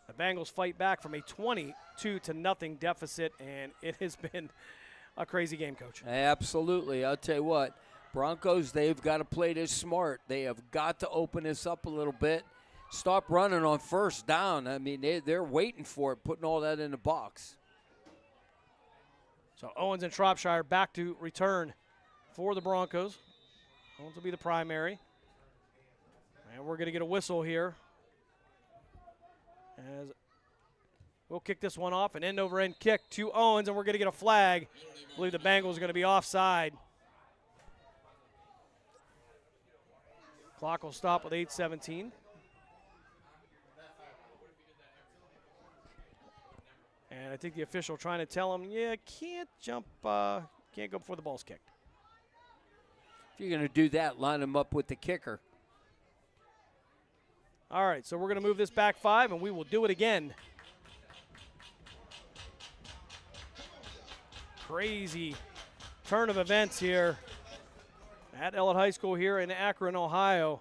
Speaker 1: The Bengals fight back from a 22-0 deficit, and it has been a crazy game, Coach.
Speaker 2: Absolutely. I'll tell you what, Broncos, they've got to play this smart. They have got to open this up a little bit. Stop running on first down. I mean, they're waiting for it, putting all that in the box.
Speaker 1: So Owens and Shropshire back to return for the Broncos. Owens will be the primary. And we're going to get a whistle here. As we'll kick this one off, an end-over-end kick to Owens, and we're going to get a flag. I believe the Bengals are going to be offside. Clock will stop with 8:17. And I think the official trying to tell him, yeah, can't jump, can't go before the ball's kicked.
Speaker 2: If you're going to do that, line him up with the kicker.
Speaker 1: All right, so we're going to move this back 5, and we will do it again. Crazy turn of events here at Ellett High School here in Akron, Ohio.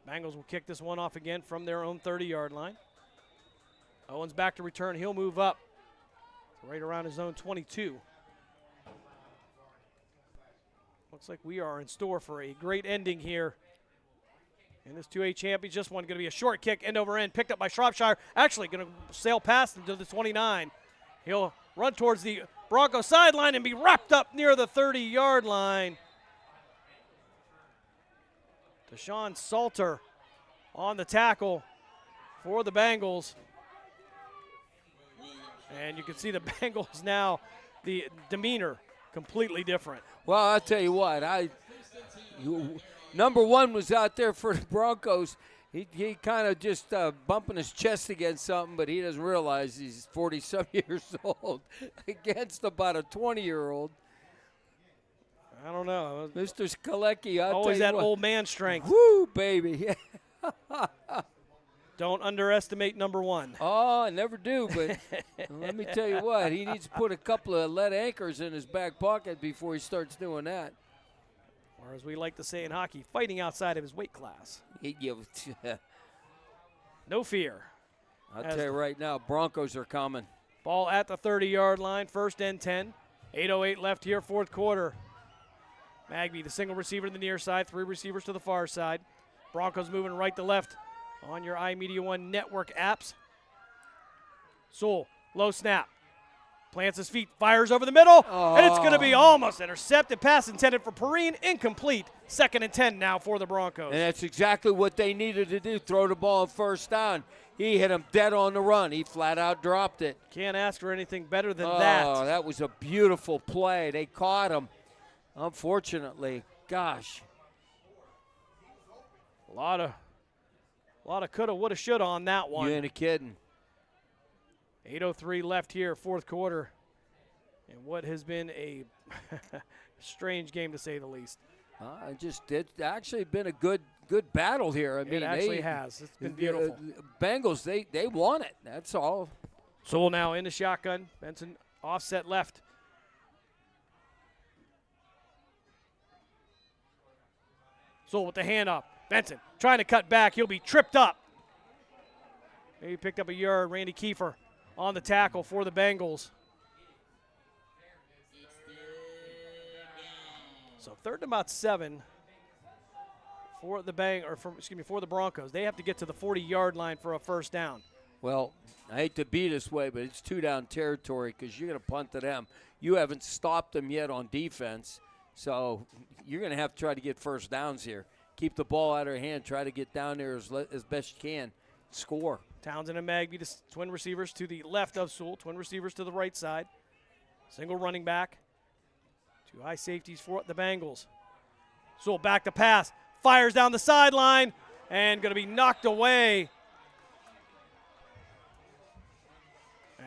Speaker 1: Bengals will kick this one off again from their own 30-yard line. Owens back to return. He'll move up right around his own 22. Looks like we are in store for a great ending here And this 2A champion, just one going to be a short kick, end over end, picked up by Shropshire. Actually going to sail past him to the 29. He'll run towards the Broncos sideline and be wrapped up near the 30-yard line. Deshaun Salter on the tackle for the Bengals. And you can see the Bengals now, the demeanor completely different.
Speaker 2: Well, I'll tell you what, number one was out there for the Broncos. He kind of just bumping his chest against something, but he doesn't realize he's 40-some years old against about a 20-year-old.
Speaker 1: I don't know.
Speaker 2: Mr. Skalecki, I'll
Speaker 1: always
Speaker 2: tell you
Speaker 1: that
Speaker 2: what.
Speaker 1: Old man strength.
Speaker 2: Woo, baby.
Speaker 1: Don't underestimate number one.
Speaker 2: Oh, I never do, but let me tell you what. He needs to put a couple of lead anchors in his back pocket before he starts doing that.
Speaker 1: Or as we like to say in hockey, fighting outside of his weight class. No fear.
Speaker 2: I'll tell you right now, Broncos are coming.
Speaker 1: Ball at the 30-yard line, first and 10. 8:08 left here, fourth quarter. Magby, the single receiver to the near side, 3 receivers to the far side. Broncos moving right to left on your iMedia One network apps. Sewell, low snap. Plants his feet, fires over the middle, and it's going to be almost intercepted. Pass intended for Perrine, incomplete. 2nd and 10 now for the Broncos.
Speaker 2: And that's exactly what they needed to do, throw the ball on first down. He hit him dead on the run. He flat out dropped it.
Speaker 1: Can't ask for anything better than that.
Speaker 2: Oh, that was a beautiful play. They caught him. Unfortunately, gosh.
Speaker 1: A lot of coulda, woulda, shoulda on that one.
Speaker 2: You ain't kidding.
Speaker 1: 8:03 left here, fourth quarter. And what has been a strange game to say the least.
Speaker 2: It's actually been a good battle here. I mean,
Speaker 1: it actually has. It's been beautiful.
Speaker 2: Bengals, they won it. That's all.
Speaker 1: Sewell now in the shotgun. Benson offset left. Sewell with the handoff. Benson trying to cut back. He'll be tripped up. Maybe picked up a yard. Randy Kiefer on the tackle for the Bengals. So 3rd and about 7 for the for the Broncos. They have to get to the 40-yard line for a first down.
Speaker 2: Well, I hate to be this way, but it's 2-down territory because you're going to punt to them. You haven't stopped them yet on defense, so you're going to have to try to get first downs here. Keep the ball out of their hand. Try to get down there as best you can. Score.
Speaker 1: Townsend and Magby, the twin receivers to the left of Sewell. Twin receivers to the right side. Single running back. 2 high safeties for the Bengals. Sewell back to pass. Fires down the sideline and going to be knocked away.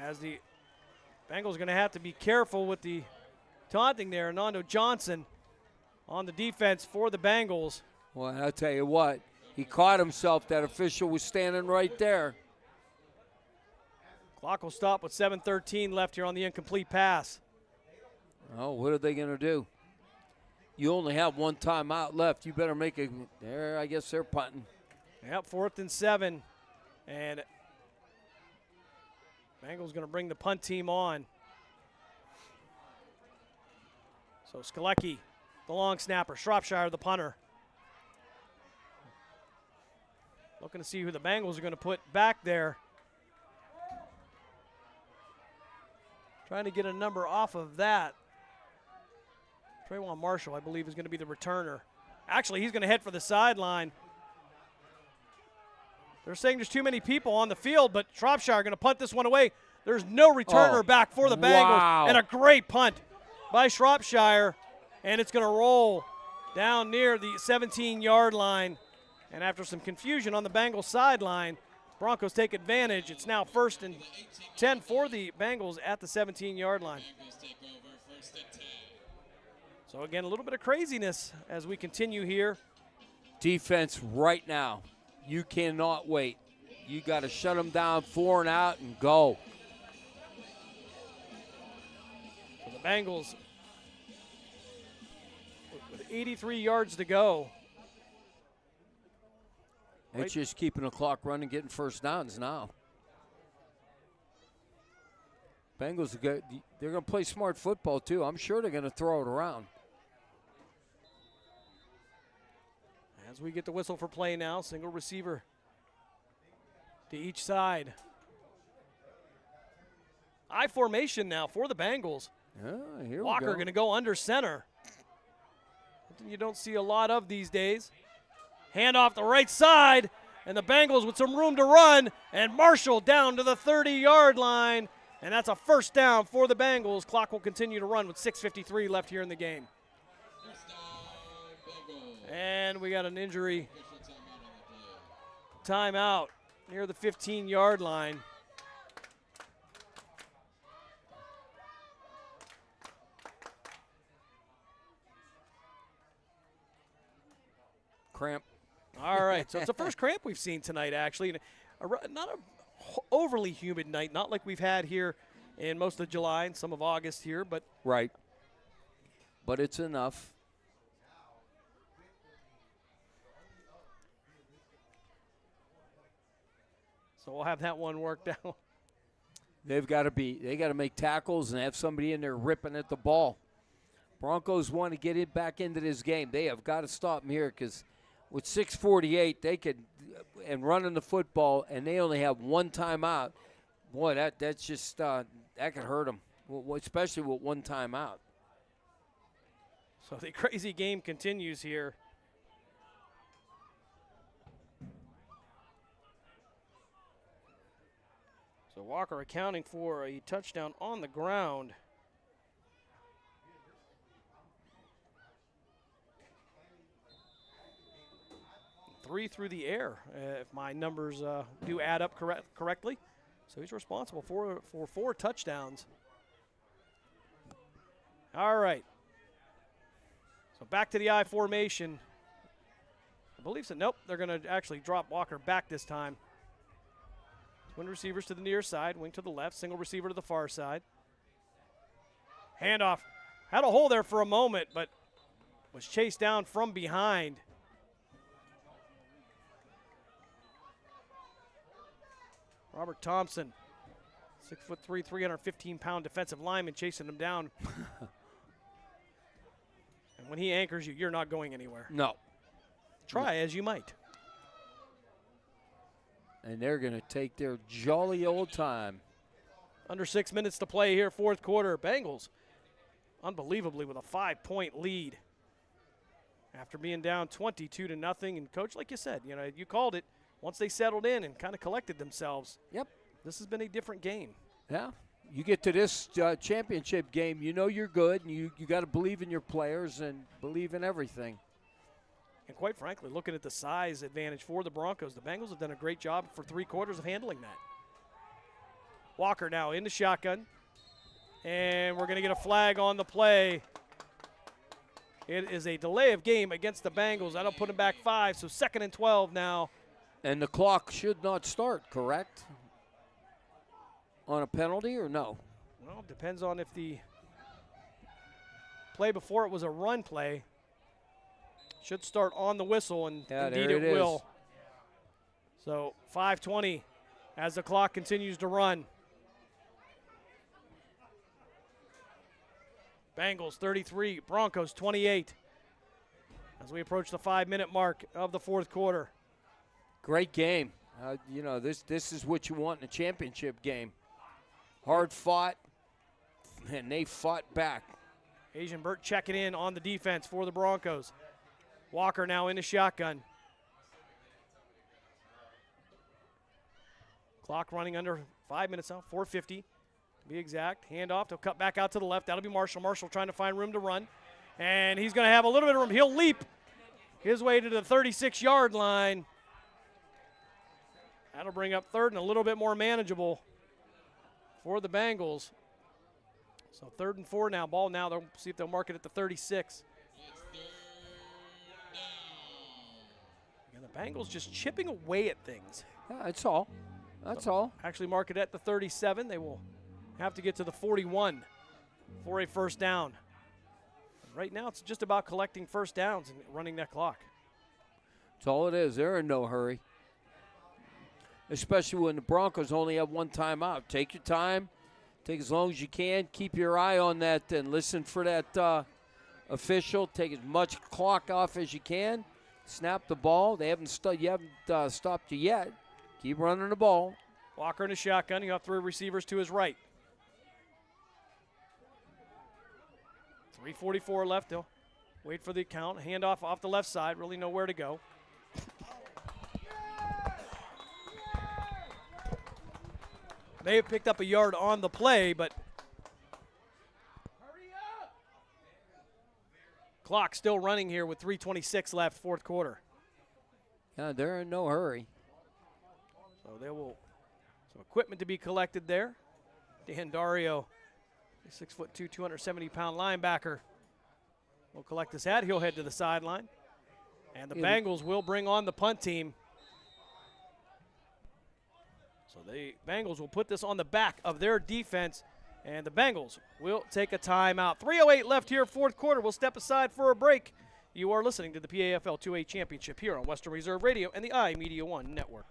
Speaker 1: As the Bengals are going to have to be careful with the taunting there. Nando Johnson on the defense for the Bengals.
Speaker 2: Well, I'll tell you what. He caught himself. That official was standing right there.
Speaker 1: Clock will stop with 7:13 left here on the incomplete pass.
Speaker 2: Oh, what are they going to do? You only have 1 timeout left. You better make it. There, I guess they're punting.
Speaker 1: Yep, 4th and 7. And Bengals going to bring the punt team on. So Skalecki, the long snapper. Shropshire, the punter. Looking to see who the Bengals are going to put back there. Trying to get a number off of that. Trayvon Marshall, I believe, is going to be the returner. Actually, he's going to head for the sideline. They're saying there's too many people on the field, but Shropshire are going to punt this one away. There's no returner back for the Bengals.
Speaker 2: Wow.
Speaker 1: And a great punt by Shropshire. And it's going to roll down near the 17-yard line. And after some confusion on the Bengals sideline, Broncos take advantage. It's now 1st and 10 for the Bengals at the 17-yard line. So again, a little bit of craziness as we continue here.
Speaker 2: Defense right now. You cannot wait. You got to shut them down, 4 and out, and go.
Speaker 1: So the Bengals with 83 yards to go.
Speaker 2: It's just keeping the clock running, getting first downs now. Bengals, they're going to play smart football, too. I'm sure they're going to throw it around.
Speaker 1: As we get the whistle for play now, single receiver to each side. I formation now for the Bengals.
Speaker 2: Here
Speaker 1: Walker
Speaker 2: we go.
Speaker 1: going to go under center. Something you don't see a lot of these days. Hand off the right side, and the Bengals with some room to run, and Marshall down to the 30-yard line, and that's a first down for the Bengals. Clock will continue to run with 6:53 left here in the game. And we got an injury timeout near the 15-yard line.
Speaker 2: Cramp.
Speaker 1: All right, so it's the first cramp we've seen tonight, actually. Not a overly humid night, not like we've had here in most of July and some of August here, but
Speaker 2: Right. But it's enough.
Speaker 1: so we'll have that one worked out.
Speaker 2: They got to make tackles and have somebody in there ripping at the ball. Broncos want to get it back into this game. They have got to stop them here because with 6:48, they could, and running the football, and they only have one timeout. Boy, that's just that could hurt them, especially with one timeout.
Speaker 1: So the crazy game continues here. So Walker accounting for a touchdown on the ground. Three through the air, if my numbers do add up correctly. So he's responsible for 4 touchdowns. All right. So back to the I formation. I believe so. Nope, they're going to actually drop Walker back this time. Twin receivers to the near side, wing to the left, single receiver to the far side. Handoff. Had a hole there for a moment, but was chased down from behind. Robert Thompson, 6'3", 315-pound defensive lineman chasing him down. And when he anchors you, you're not going anywhere.
Speaker 2: No.
Speaker 1: Try as you might.
Speaker 2: And they're going to take their jolly old time.
Speaker 1: Under 6 minutes to play here, fourth quarter. Bengals, unbelievably, with a 5-point lead after being down 22-0. And, Coach, like you said, you called it. Once they settled in and kind of collected themselves,
Speaker 2: Yep.
Speaker 1: This has been a different game.
Speaker 2: Yeah. You get to this championship game, you know you're good, and you got to believe in your players and believe in everything.
Speaker 1: And quite frankly, looking at the size advantage for the Broncos, the Bengals have done a great job for 3 quarters of handling that. Walker now in the shotgun, and we're going to get a flag on the play. It is a delay of game against the Bengals. That'll put them back 5, so 2nd and 12 now.
Speaker 2: And the clock should not start, correct? On a penalty or no?
Speaker 1: Well, it depends on if the play before it was a run play. Should start on the whistle, and indeed it will. So 5:20 as the clock continues to run. Bengals 33, Broncos 28 as we approach the 5-minute mark of the fourth quarter.
Speaker 2: Great game. This is what you want in a championship game. Hard fought, and they fought back.
Speaker 1: Asian Burt checking in on the defense for the Broncos. Walker now in the shotgun. Clock running under 5 minutes now, 4:50 to be exact. Handoff, they'll cut back out to the left. That'll be Marshall. Marshall trying to find room to run. And he's going to have a little bit of room. He'll leap his way to the 36-yard line. That'll bring up 3rd and a little bit more manageable for the Bengals. So 3rd and 4 now. Ball now. They'll see if they'll mark it at the 36. And the Bengals just chipping away at things.
Speaker 2: Yeah, that's all. That's all.
Speaker 1: Actually mark it at the 37. They will have to get to the 41 for a first down. Right now it's just about collecting first downs and running that clock.
Speaker 2: That's all it is. They're in no hurry. Especially when the Broncos only have one timeout. Take your time. Take as long as you can. Keep your eye on that and listen for that official. Take as much clock off as you can. snap the ball. They haven't stopped you yet. Keep running the ball.
Speaker 1: Walker in a shotgun. He'll have 3 receivers to his right. 3:44 left. They'll wait for the count. Handoff off the left side. Really know where to go. They have picked up a yard on the play, but clock still running here with 3:26 left, fourth quarter.
Speaker 2: Yeah, they're in no hurry.
Speaker 1: So there will some equipment to be collected there. Dan Dario, 6'2", 270-pound linebacker, will collect his hat. He'll head to the sideline. And the Bengals will bring on the punt team. So the Bengals will put this on the back of their defense, and the Bengals will take a timeout. 3:08 left here, fourth quarter. We'll step aside for a break. You are listening to the PAFL 2A Championship here on Western Reserve Radio and the iMedia One Network.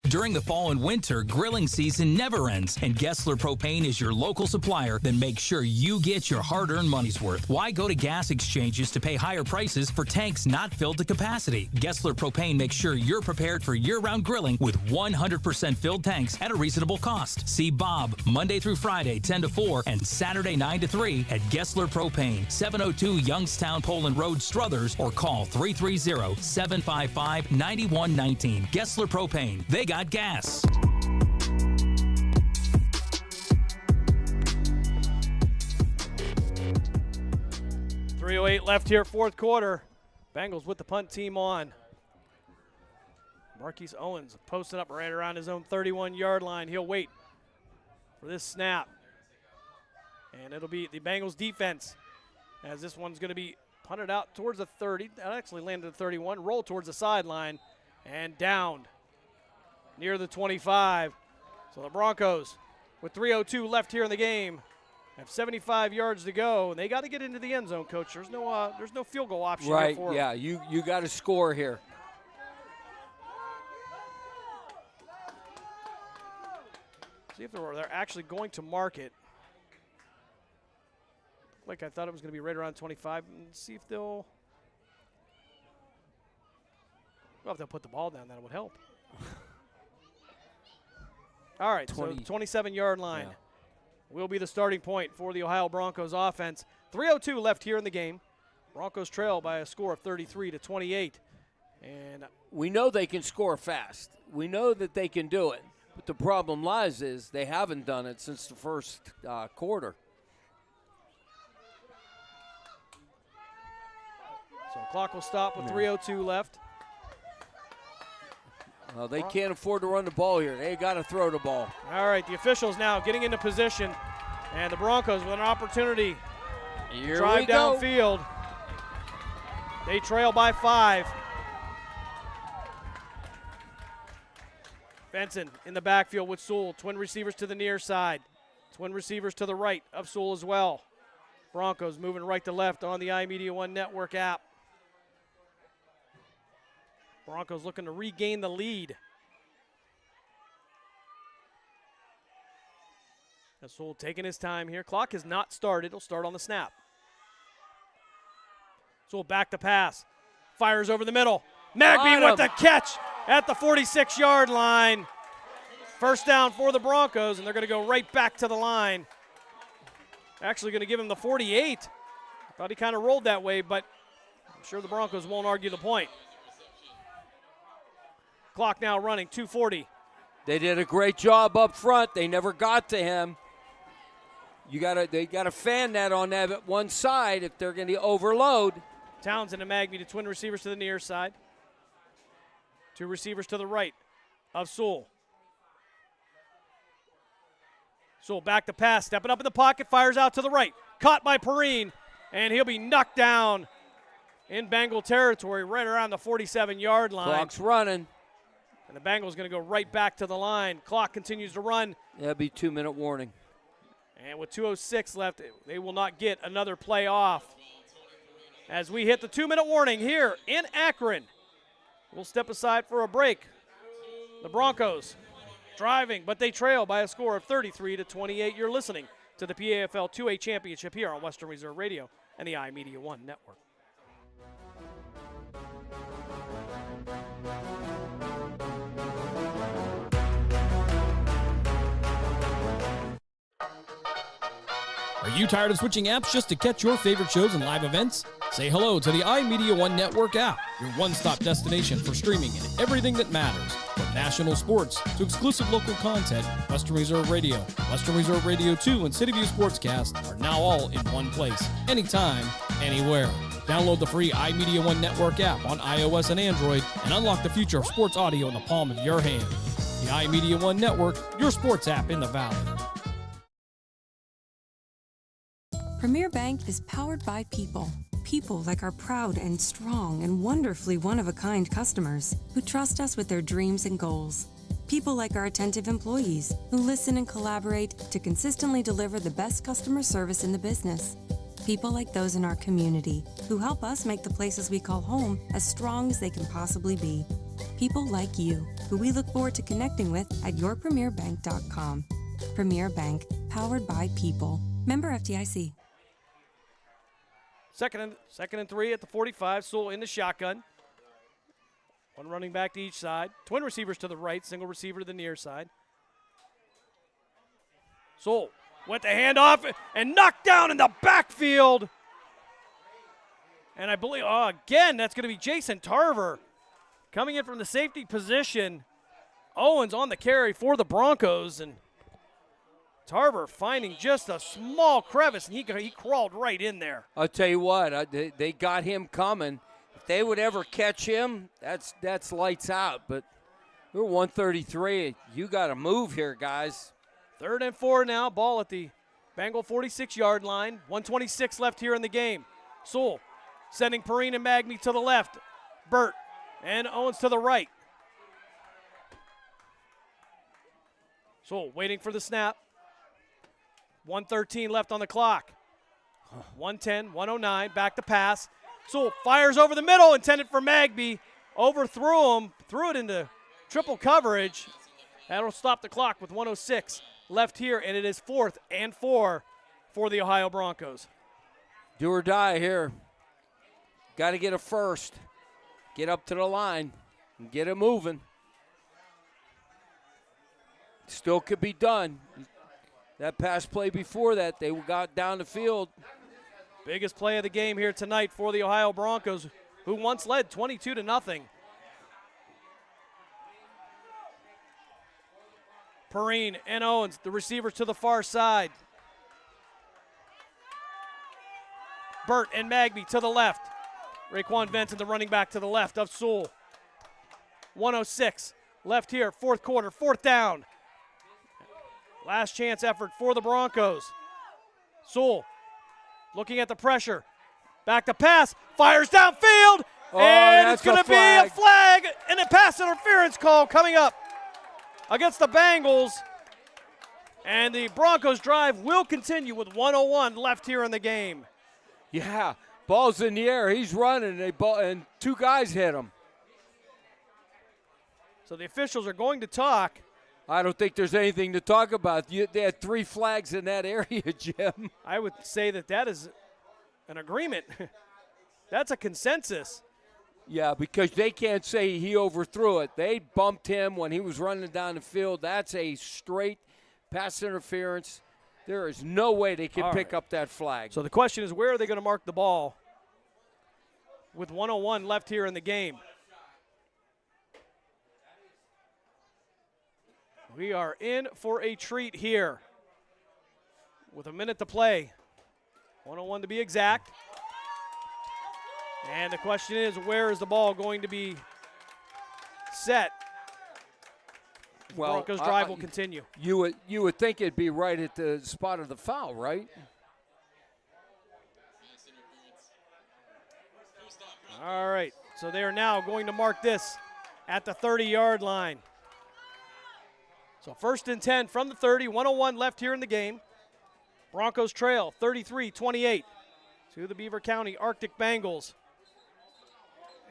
Speaker 4: During the fall and winter, grilling season never ends, and Gessler Propane is your local supplier that makes sure you get your hard-earned money's worth. Why go to gas exchanges to pay higher prices for tanks not filled to capacity? Gessler Propane makes sure you're prepared for year-round grilling with 100% filled tanks at a reasonable cost. See Bob Monday through Friday, 10 to 4, and Saturday, 9 to 3 at Gessler Propane, 702 Youngstown Poland Road, Struthers, or call 330-755-9119. Gessler Propane. They got gas.
Speaker 1: 3:08 left here, fourth quarter. Bengals with the punt team on. Marquise Owens posted up right around his own 31-yard line. He'll wait for this snap. And it'll be the Bengals defense, as this one's going to be punted out towards the 30. That actually landed at 31. Roll towards the sideline and downed near the 25. So the Broncos, with 3:02 left here in the game, have 75 yards to go, and they got to get into the end zone, Coach. There's no field goal option
Speaker 2: Right,
Speaker 1: here for
Speaker 2: yeah,
Speaker 1: them.
Speaker 2: you got to score here.
Speaker 1: See if they're actually going to mark it. Like I thought it was going to be right around 25. And see if they'll put the ball down. That would help. All right, so 27-yard line will be the starting point for the Ohio Broncos offense. 3:02 left here in the game. Broncos trail by a score of 33-28. And
Speaker 2: we know they can score fast. We know that they can do it. But the problem lies is they haven't done it since the first quarter.
Speaker 1: So clock will stop with 3:02 left.
Speaker 2: They can't afford to run the ball here. They got to throw the ball.
Speaker 1: All right, the officials now getting into position, and the Broncos with an opportunity to drive downfield. They trail by 5. Benson in the backfield with Sewell. Twin receivers to the near side. Twin receivers to the right of Sewell as well. Broncos moving right to left on the iMedia One Network app. Broncos looking to regain the lead. Sewell taking his time here. Clock has not started. It'll start on the snap. Sewell back to pass. Fires over the middle. Magby with the catch at the 46-yard line. First down for the Broncos, and they're going to go right back to the line. Actually going to give him the 48. Thought he kind of rolled that way, but I'm sure the Broncos won't argue the point. Clock now running, 2:40.
Speaker 2: They did a great job up front. They never got to him. They gotta fan that on that one side if they're going to overload.
Speaker 1: Townsend and Magby, the twin receivers to the near side. 2 receivers to the right of Sewell. Sewell back to pass, stepping up in the pocket, fires out to the right. Caught by Perrine, and he'll be knocked down in Bengal territory right around the 47-yard line.
Speaker 2: Clock's running.
Speaker 1: And the Bengals going to go right back to the line. Clock continues to run.
Speaker 2: That'll be 2-minute warning.
Speaker 1: And with 2:06 left, they will not get another play off. As we hit the 2-minute warning here in Akron, we'll step aside for a break. The Broncos driving, but they trail by a score of 33-28. You're listening to the PAFL 2A Championship here on Western Reserve Radio and the iMedia One Network.
Speaker 3: Are you tired of switching apps just to catch your favorite shows and live events? Say hello to the iMedia One Network app, your one-stop destination for streaming and everything that matters. From national sports to exclusive local content, Western Reserve Radio, Western Reserve Radio 2, and City View Sportscast are now all in one place, anytime, anywhere. Download the free iMedia One Network app on iOS and Android and unlock the future of sports audio in the palm of your hand. The iMedia One Network, your sports app in the Valley.
Speaker 10: Premier Bank is powered by people. People like our proud and strong and wonderfully one-of-a-kind customers who trust us with their dreams and goals. People like our attentive employees who listen and collaborate to consistently deliver the best customer service in the business. People like those in our community who help us make the places we call home as strong as they can possibly be. People like you who we look forward to connecting with at yourpremierbank.com. Premier Bank, powered by people. Member FDIC.
Speaker 1: Second and 3 at the 45. Sewell in the shotgun. One running back to each side. Twin receivers to the right. Single receiver to the near side. Sewell went the handoff and knocked down in the backfield. And I believe, again, that's going to be Jason Tarver coming in from the safety position. Owens on the carry for the Broncos. And Tarver finding just a small crevice, and he crawled right in there.
Speaker 2: I'll tell you what, they got him coming. If they would ever catch him, that's lights out. But we're 133. You got to move here, guys.
Speaker 1: 3rd and 4 now. Ball at the Bengal 46-yard line. 1:26 left here in the game. Sewell sending Perrine and Magny to the left. Burt and Owens to the right. Sewell waiting for the snap. 1:13 left on the clock. 1:10, 1:09, back to pass. Sewell fires over the middle, intended for Magby. Overthrew him, threw it into triple coverage. That'll stop the clock with 1:06 left here, and it is 4th and 4 for the Ohio Broncos.
Speaker 2: Do or die here. Got to get a first. Get up to the line and get it moving. Still could be done. That pass play before that, they got down the field.
Speaker 1: Biggest play of the game here tonight for the Ohio Broncos, who once led 22-0. Perrine and Owens, the receivers to the far side. Burt and Magby to the left. Raekwon Benson, the running back to the left of Sewell. 1:06 left here, 4th quarter, 4th down. Last chance effort for the Broncos. Sewell looking at the pressure. Back to pass, fires downfield, and it's going to be a flag and a pass interference call coming up against the Bengals. And the Broncos drive will continue with 1:01 left here in the game.
Speaker 2: Yeah, ball's in the air. He's running, and 2 guys hit him.
Speaker 1: So the officials are going to talk.
Speaker 2: I don't think there's anything to talk about. They had 3 flags in that area, Jim.
Speaker 1: I would say that is an agreement. That's a consensus.
Speaker 2: Yeah, because they can't say he overthrew it. They bumped him when he was running down the field. That's a straight pass interference. There is no way they can pick up that flag.
Speaker 1: So the question is, where are they going to mark the ball with 1:01 left here in the game? We are in for a treat here with a minute to play. 1:01 to be exact. And the question is, where is the ball going to be set?
Speaker 2: Well,
Speaker 1: Broncos drive will continue.
Speaker 2: You would think it'd be right at the spot of the foul, right?
Speaker 1: All right, so they are now going to mark this at the 30-yard line. So 1st and 10 from the 30, 1:01 left here in the game. Broncos trail 33-28 to the Beaver County Arctic Bengals.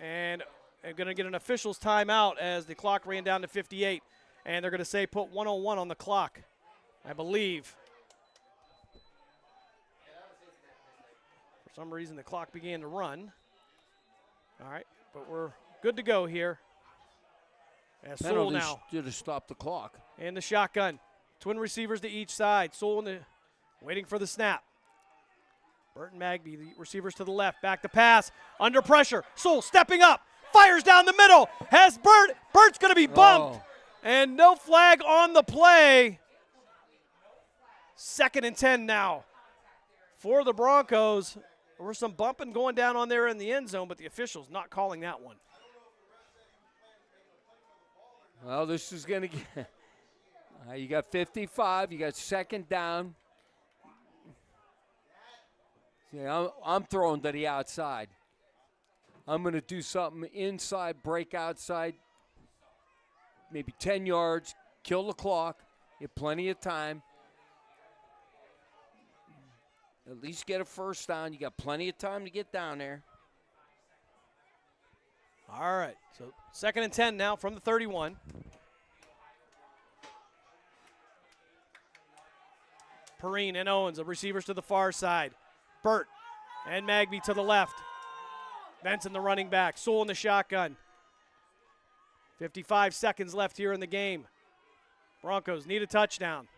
Speaker 1: And I'm going to get an official's timeout as the clock ran down to 58. and they're going to say put 1:01 on the clock, I believe. For some reason, the clock began to run. All right, but we're good to go here. As Sewell now
Speaker 2: should have stopped the clock.
Speaker 1: in the shotgun. Twin receivers to each side. Sewell waiting for the snap. Burton Magby, the receivers to the left. Back to pass. Under pressure. Sewell stepping up. Fires down the middle. Has Burt. Burt's going to be bumped.
Speaker 2: Oh.
Speaker 1: And no flag on the play. 2nd and 10 now for the Broncos. There was some bumping going down on there in the end zone, but the officials not calling that one.
Speaker 2: Well, this is going to get – you got 55. You got 2nd down. Yeah, I'm throwing to the outside. I'm going to do something inside, break outside, maybe 10 yards, kill the clock, get plenty of time. At least get a first down. You got plenty of time to get down there.
Speaker 1: All right, so 2nd and 10 now from the 31. Perrine and Owens, the receivers to the far side. Burt and Magby to the left. Benson, the running back. Sewell in the shotgun. 55 seconds left here in the game. Broncos need a touchdown.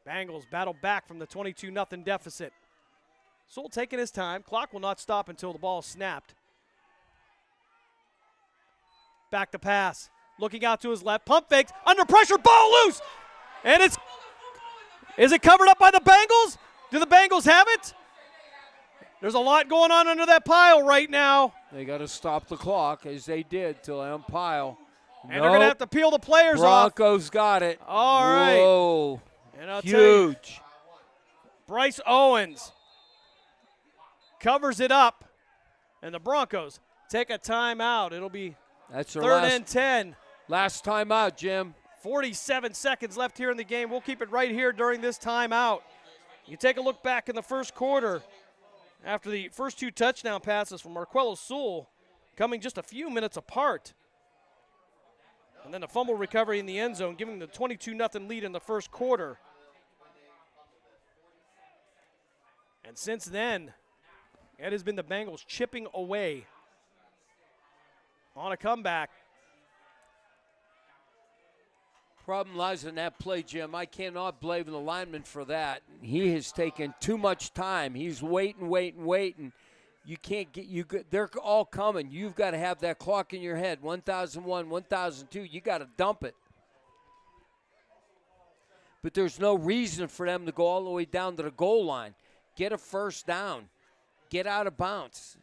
Speaker 1: Bengals battle back from the 22-0 deficit. Sewell taking his time. Clock will not stop until the ball is snapped. Back to pass. Looking out to his left. Pump fakes. Under pressure. Ball loose. And is it covered up by the Bengals? Do the Bengals have it? There's a lot going on under that pile right now.
Speaker 2: They got to stop the clock, as they did, till on pile.
Speaker 1: And they're going to have to peel the players off.
Speaker 2: Broncos got it.
Speaker 1: All right.
Speaker 2: Whoa.
Speaker 1: And I'll tell you,
Speaker 2: Huge.
Speaker 1: Bryce Owens covers it up, and the Broncos take a timeout. It'll be
Speaker 2: That's their
Speaker 1: 3rd and 10.
Speaker 2: Last timeout, Jim.
Speaker 1: 47 seconds left here in the game. We'll keep it right here during this timeout. You take a look back in the first quarter after the first 2 touchdown passes from Marquello Sewell coming just a few minutes apart. And then a fumble recovery in the end zone, giving the 22-0 lead in the first quarter. And since then, it has been the Bengals chipping away on a comeback.
Speaker 2: Problem lies in that play, Jim. I cannot blame the lineman for that. He has taken too much time. He's waiting. You can't get they're all coming. You've got to have that clock in your head. 1001, 1002. You got to dump it. But there's no reason for them to go all the way down to the goal line. Get a first down. Get out of bounds.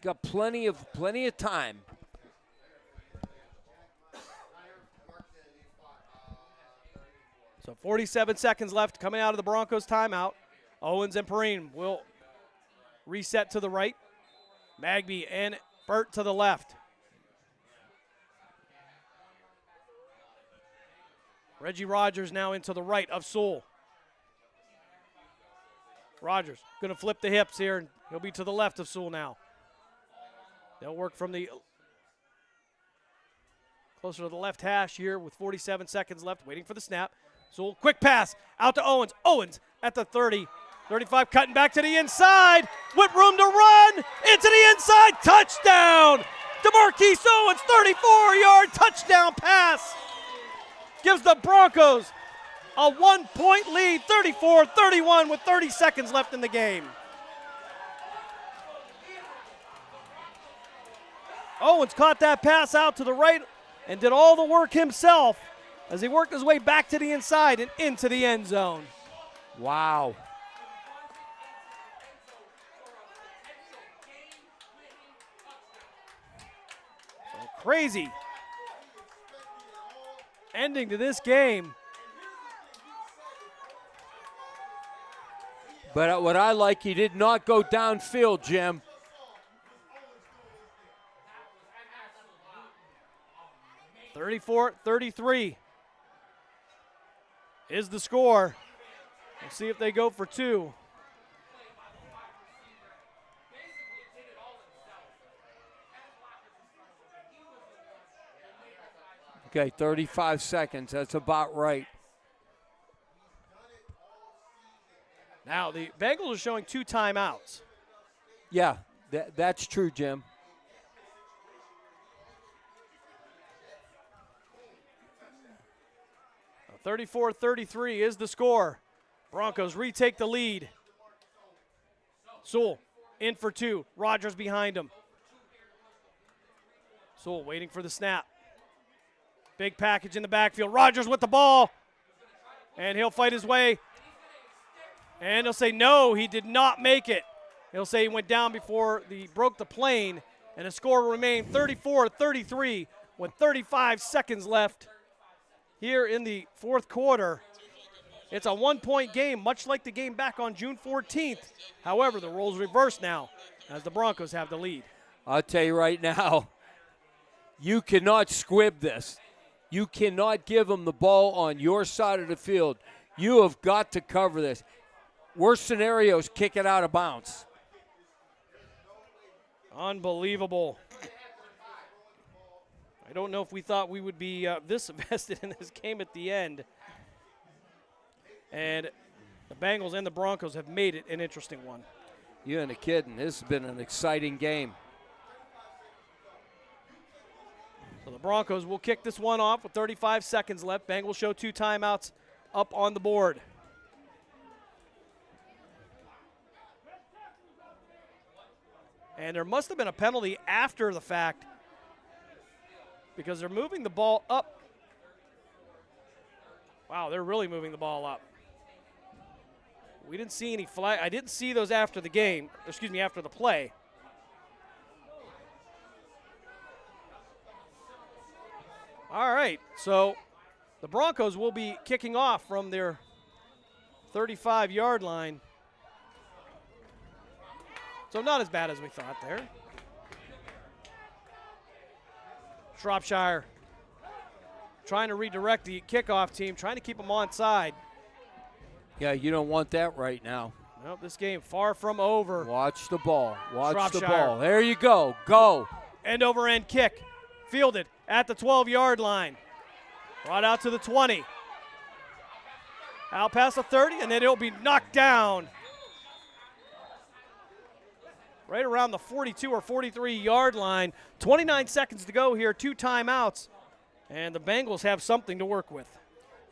Speaker 2: Got plenty of time.
Speaker 1: So 47 seconds left coming out of the Broncos timeout. Owens and Perrine will reset to the right. Magby and Burt to the left. Reggie Rogers now into the right of Sewell. Rogers going to flip the hips here, and he'll be to the left of Sewell now. They'll work from the closer to the left hash here with 47 seconds left, waiting for the snap. Sewell, quick pass out to Owens. Owens at the 30, 35, cutting back to the inside with room to run into the inside. Touchdown! DeMarquise Owens, 34-yard touchdown pass. Gives the Broncos a 1-point lead, 34-31 with 30 seconds left in the game. Owens caught that pass out to the right and did all the work himself as he worked his way back to the inside and into the end zone.
Speaker 2: Wow.
Speaker 1: So crazy ending to this game.
Speaker 2: But what I like, he did not go downfield, Jim.
Speaker 1: (34-33) is the score. We'll see if they go for 2.
Speaker 2: Okay, 35 seconds. That's about right.
Speaker 1: Now, the Bengals are showing 2 timeouts.
Speaker 2: Yeah, that's true, Jim.
Speaker 1: Now, 34-33 is the score. Broncos retake the lead. Sewell in for 2. Rodgers behind him. Sewell waiting for the snap. Big package in the backfield. Rodgers with the ball. And he'll fight his way. And he'll say, no, he did not make it. He'll say he went down before he broke the plane. And the score remained 34-33 with 35 seconds left here in the fourth quarter. It's a 1-point game, much like the game back on June 14th. However, the roles reversed now as the Broncos have the lead.
Speaker 2: I'll tell you right now, you cannot squib this. You cannot give them the ball on your side of the field. You have got to cover this. Worst scenarios, kick it out of bounds.
Speaker 1: Unbelievable. I don't know if we thought we would be this invested in this game at the end. And the Bengals and the Broncos have made it an interesting one.
Speaker 2: You ain't kidding. This has been an exciting game.
Speaker 1: So the Broncos will kick this one off with 35 seconds left. Bengals show 2 timeouts up on the board. And there must have been a penalty after the fact because they're moving the ball up. Wow, they're really moving the ball up. We didn't see any flag. I didn't see those after the game, after the play. All right, so the Broncos will be kicking off from their 35-yard line. So not as bad as we thought there. Shropshire trying to redirect the kickoff team, trying to keep them onside.
Speaker 2: Yeah, you don't want that right now.
Speaker 1: Nope, this game far from over.
Speaker 2: Watch the ball. Watch the
Speaker 1: Shropshire.
Speaker 2: ball. There you go. Go.
Speaker 1: End over end kick. Fielded at the 12-yard line. Brought out to the 20. Out past the 30, and then it'll be knocked down right around the 42 or 43-yard line. 29 seconds to go here, 2 timeouts, and the Bengals have something to work with.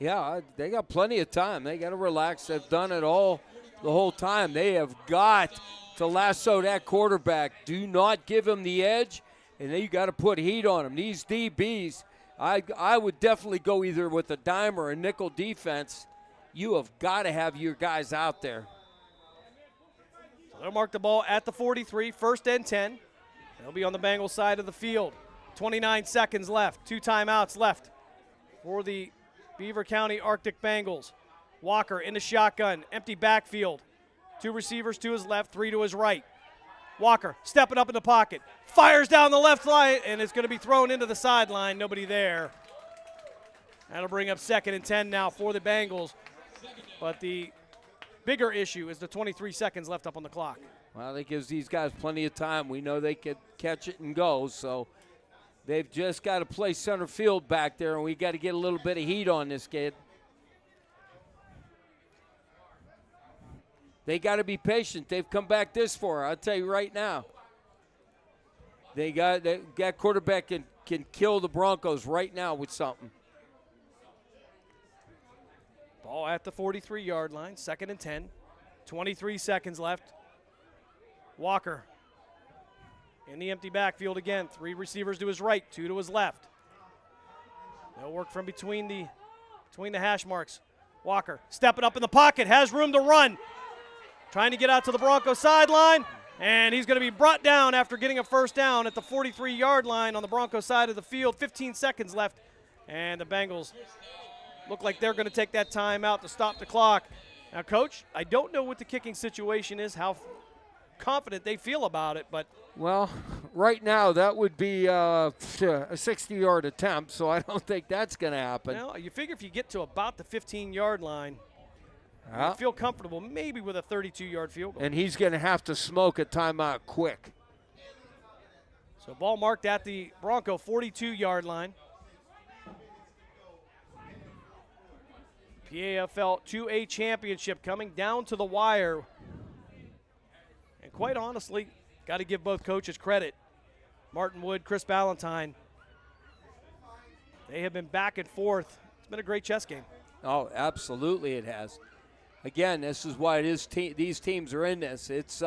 Speaker 2: Yeah, they got plenty of time. They got to relax. They've done it all the whole time. They have got to lasso that quarterback. Do not give him the edge, and then you got to put heat on him. These DBs, I would definitely go either with a dime or a nickel defense. You have got to have your guys out there.
Speaker 1: So they'll mark the ball at the 43, 1st and 10. They'll be on the Bengals side of the field. 29 seconds left, 2 timeouts left for the Beaver County Arctic Bengals. Walker in the shotgun, empty backfield. 2 receivers to his left, 3 to his right. Walker stepping up in the pocket, fires down the left line, and it's going to be thrown into the sideline. Nobody there. That'll bring up 2nd and 10 now for the Bengals. But the bigger issue is the 23 seconds left up on the clock.
Speaker 2: Well, that gives these guys plenty of time. We know they could catch it and go, so they've just got to play center field back there, and we got to get a little bit of heat on this kid. They got to be patient. They've come back this far. I'll tell you right now. They got quarterback can kill the Broncos right now with something.
Speaker 1: Ball at the 43-yard line, 2nd and 10. 23 seconds left. Walker in the empty backfield again. 3 receivers to his right, 2 to his left. They'll work from between the hash marks. Walker stepping up in the pocket, has room to run. Trying to get out to the Broncos sideline, and he's going to be brought down after getting a 1st down at the 43-yard line on the Broncos side of the field. 15 seconds left, and the Bengals look like they're going to take that time out to stop the clock. Now, Coach, I don't know what the kicking situation is, how confident they feel about it, but
Speaker 2: well, right now that would be a 60-yard attempt, so I don't think that's going to happen.
Speaker 1: Well, you figure if you get to about the 15-yard line, you feel comfortable maybe with a 32-yard field goal.
Speaker 2: And he's going to have to smoke a timeout quick.
Speaker 1: So ball marked at the Bronco 42-yard line. PAFL 2A championship coming down to the wire. And quite honestly, got to give both coaches credit. Martin Wood, Chris Ballantyne. They have been back and forth. It's been a great chess game.
Speaker 2: Oh, absolutely it has. Again, this is why it is these teams are in this. It's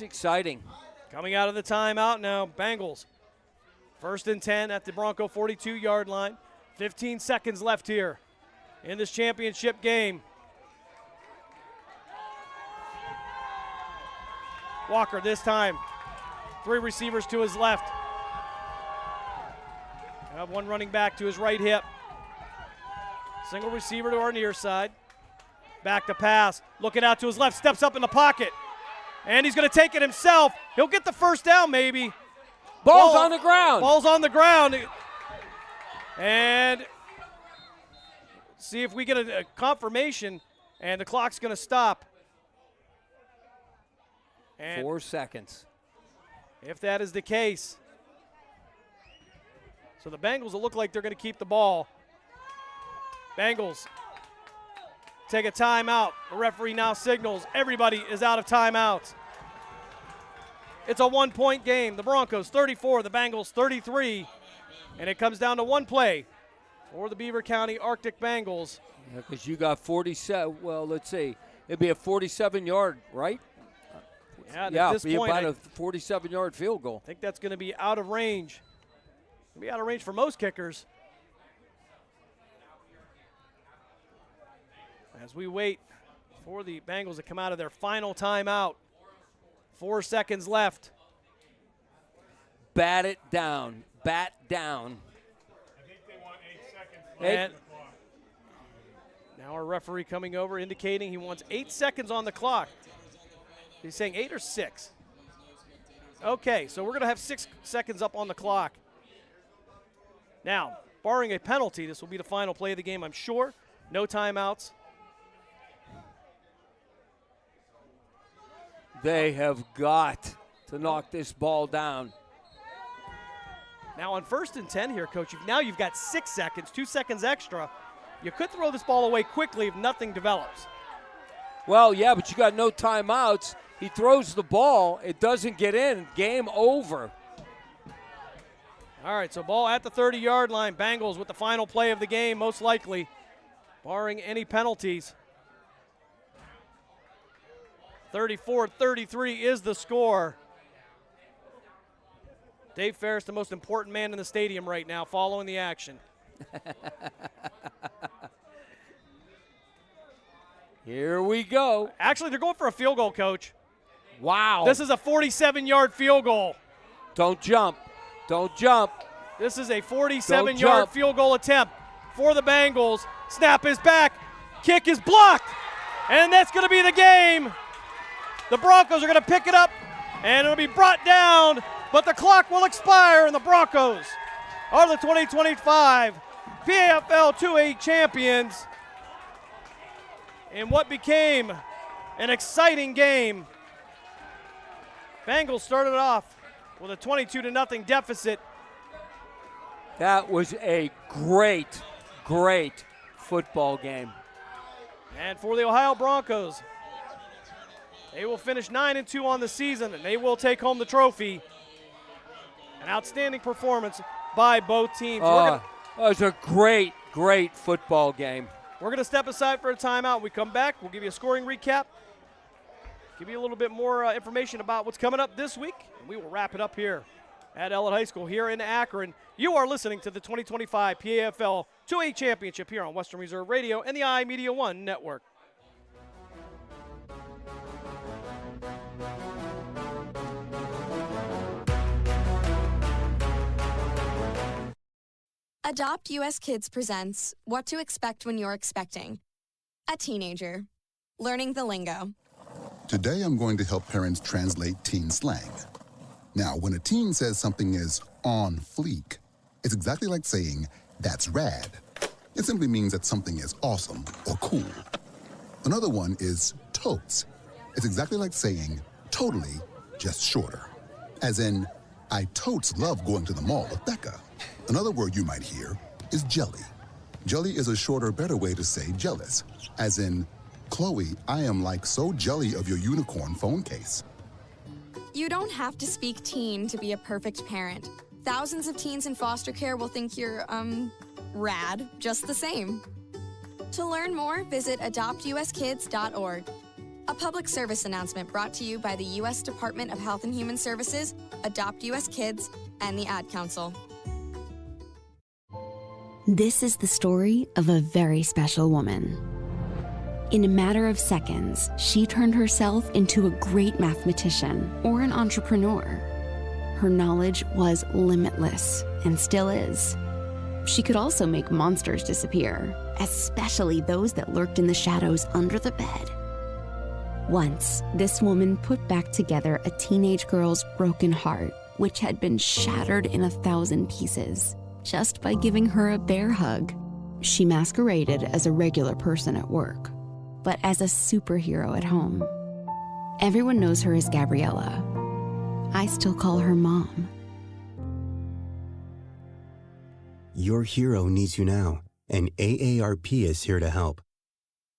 Speaker 2: exciting.
Speaker 1: Coming out of the timeout now, Bengals. 1st and 10 at the Bronco 42-yard line. 15 seconds left here in this championship game. Walker this time. 3 receivers to his left. Have one running back to his right hip. Single receiver to our near side. Back to pass. Looking out to his left. Steps up in the pocket. And he's going to take it himself. He'll get the first down maybe.
Speaker 2: Ball's on the ground.
Speaker 1: Ball's on the ground. And see if we get a confirmation. And the clock's going to stop. And
Speaker 2: 4 seconds.
Speaker 1: if that is the case. So the Bengals will look like they're going to keep the ball. Bengals take a timeout. The referee now signals everybody is out of timeouts. It's a 1-point game. The Broncos 34, the Bengals 33. And it comes down to one play for the Beaver County Arctic Bengals.
Speaker 2: Because you got 47, well, let's see. It'd be a 47-yard, right?
Speaker 1: Yeah, at this
Speaker 2: be
Speaker 1: point,
Speaker 2: about a 47-yard field goal.
Speaker 1: I think that's going to be out of range. It'll be out of range for most kickers. As we wait for the Bengals to come out of their final timeout. 4 seconds left.
Speaker 2: Bat it down. Bat down.
Speaker 6: I think they want 8 seconds
Speaker 1: And now our referee coming over indicating he wants 8 seconds on the clock. He's saying 8 or 6? Okay, so we're going to have 6 seconds up on the clock. Now, barring a penalty, this will be the final play of the game, I'm sure. No timeouts.
Speaker 2: They have got to knock this ball down.
Speaker 1: Now on 1st and 10 here, Coach, now you've got 6 seconds, 2 seconds extra. You could throw this ball away quickly if nothing develops.
Speaker 2: Well, yeah, but you got no timeouts. He throws the ball. It doesn't get in. Game over.
Speaker 1: All right, so ball at the 30-yard line. Bengals with the final play of the game, most likely, barring any penalties. 34-33 is the score. Dave Ferris, the most important man in the stadium right now, following the action.
Speaker 2: Here we go.
Speaker 1: Actually, they're going for a field goal, Coach.
Speaker 2: Wow.
Speaker 1: This is a 47-yard field goal.
Speaker 2: Don't jump. Don't jump.
Speaker 1: This is a 47-yard field goal attempt for the Bengals. Snap is back. Kick is blocked. And that's going to be the game. The Broncos are going to pick it up, and it'll be brought down, but the clock will expire, and the Broncos are the 2025 PAFL 2A champions in what became an exciting game. Bengals started off with a 22-0 deficit.
Speaker 2: That was a great, great football game.
Speaker 1: And for the Ohio Broncos, they will finish 9-2 on the season, and they will take home the trophy. An outstanding performance by both teams.
Speaker 2: It was a great, great football game.
Speaker 1: We're going to step aside for a timeout. When we come back, we'll give you a scoring recap, give you a little bit more information about what's coming up this week, and we will wrap it up here at Ellet High School here in Akron. You are listening to the 2025 PAFL 2A Championship here on Western Reserve Radio and the iMedia One Network.
Speaker 11: Adopt US Kids presents What to Expect When You're Expecting. A teenager. Learning the lingo.
Speaker 12: Today I'm going to help parents translate teen slang. Now, when a teen says something is on fleek, it's exactly like saying, that's rad. It simply means that something is awesome or cool. Another one is totes. It's exactly like saying, totally, just shorter. As in, I totes love going to the mall with Becca. Another word you might hear is jelly. Jelly is a shorter, better way to say jealous. As in, Chloe, I am like so jelly of your unicorn phone case.
Speaker 11: You don't have to speak teen to be a perfect parent. Thousands of teens in foster care will think you're, rad just the same. To learn more, visit adoptuskids.org. A public service announcement brought to you by the U.S. Department of Health and Human Services, Adopt U.S. Kids, and the Ad Council.
Speaker 13: This is the story of a very special woman. In a matter of seconds, she turned herself into a great mathematician or an entrepreneur. Her knowledge was limitless and still is. She could also make monsters disappear, especially those that lurked in the shadows under the bed. Once, this woman put back together a teenage girl's broken heart, which had been shattered in 1,000 pieces, just by giving her a bear hug. She masqueraded as a regular person at work, but as a superhero at home. Everyone knows her as Gabriella. I still call her Mom.
Speaker 14: Your hero needs you now, and AARP is here to help.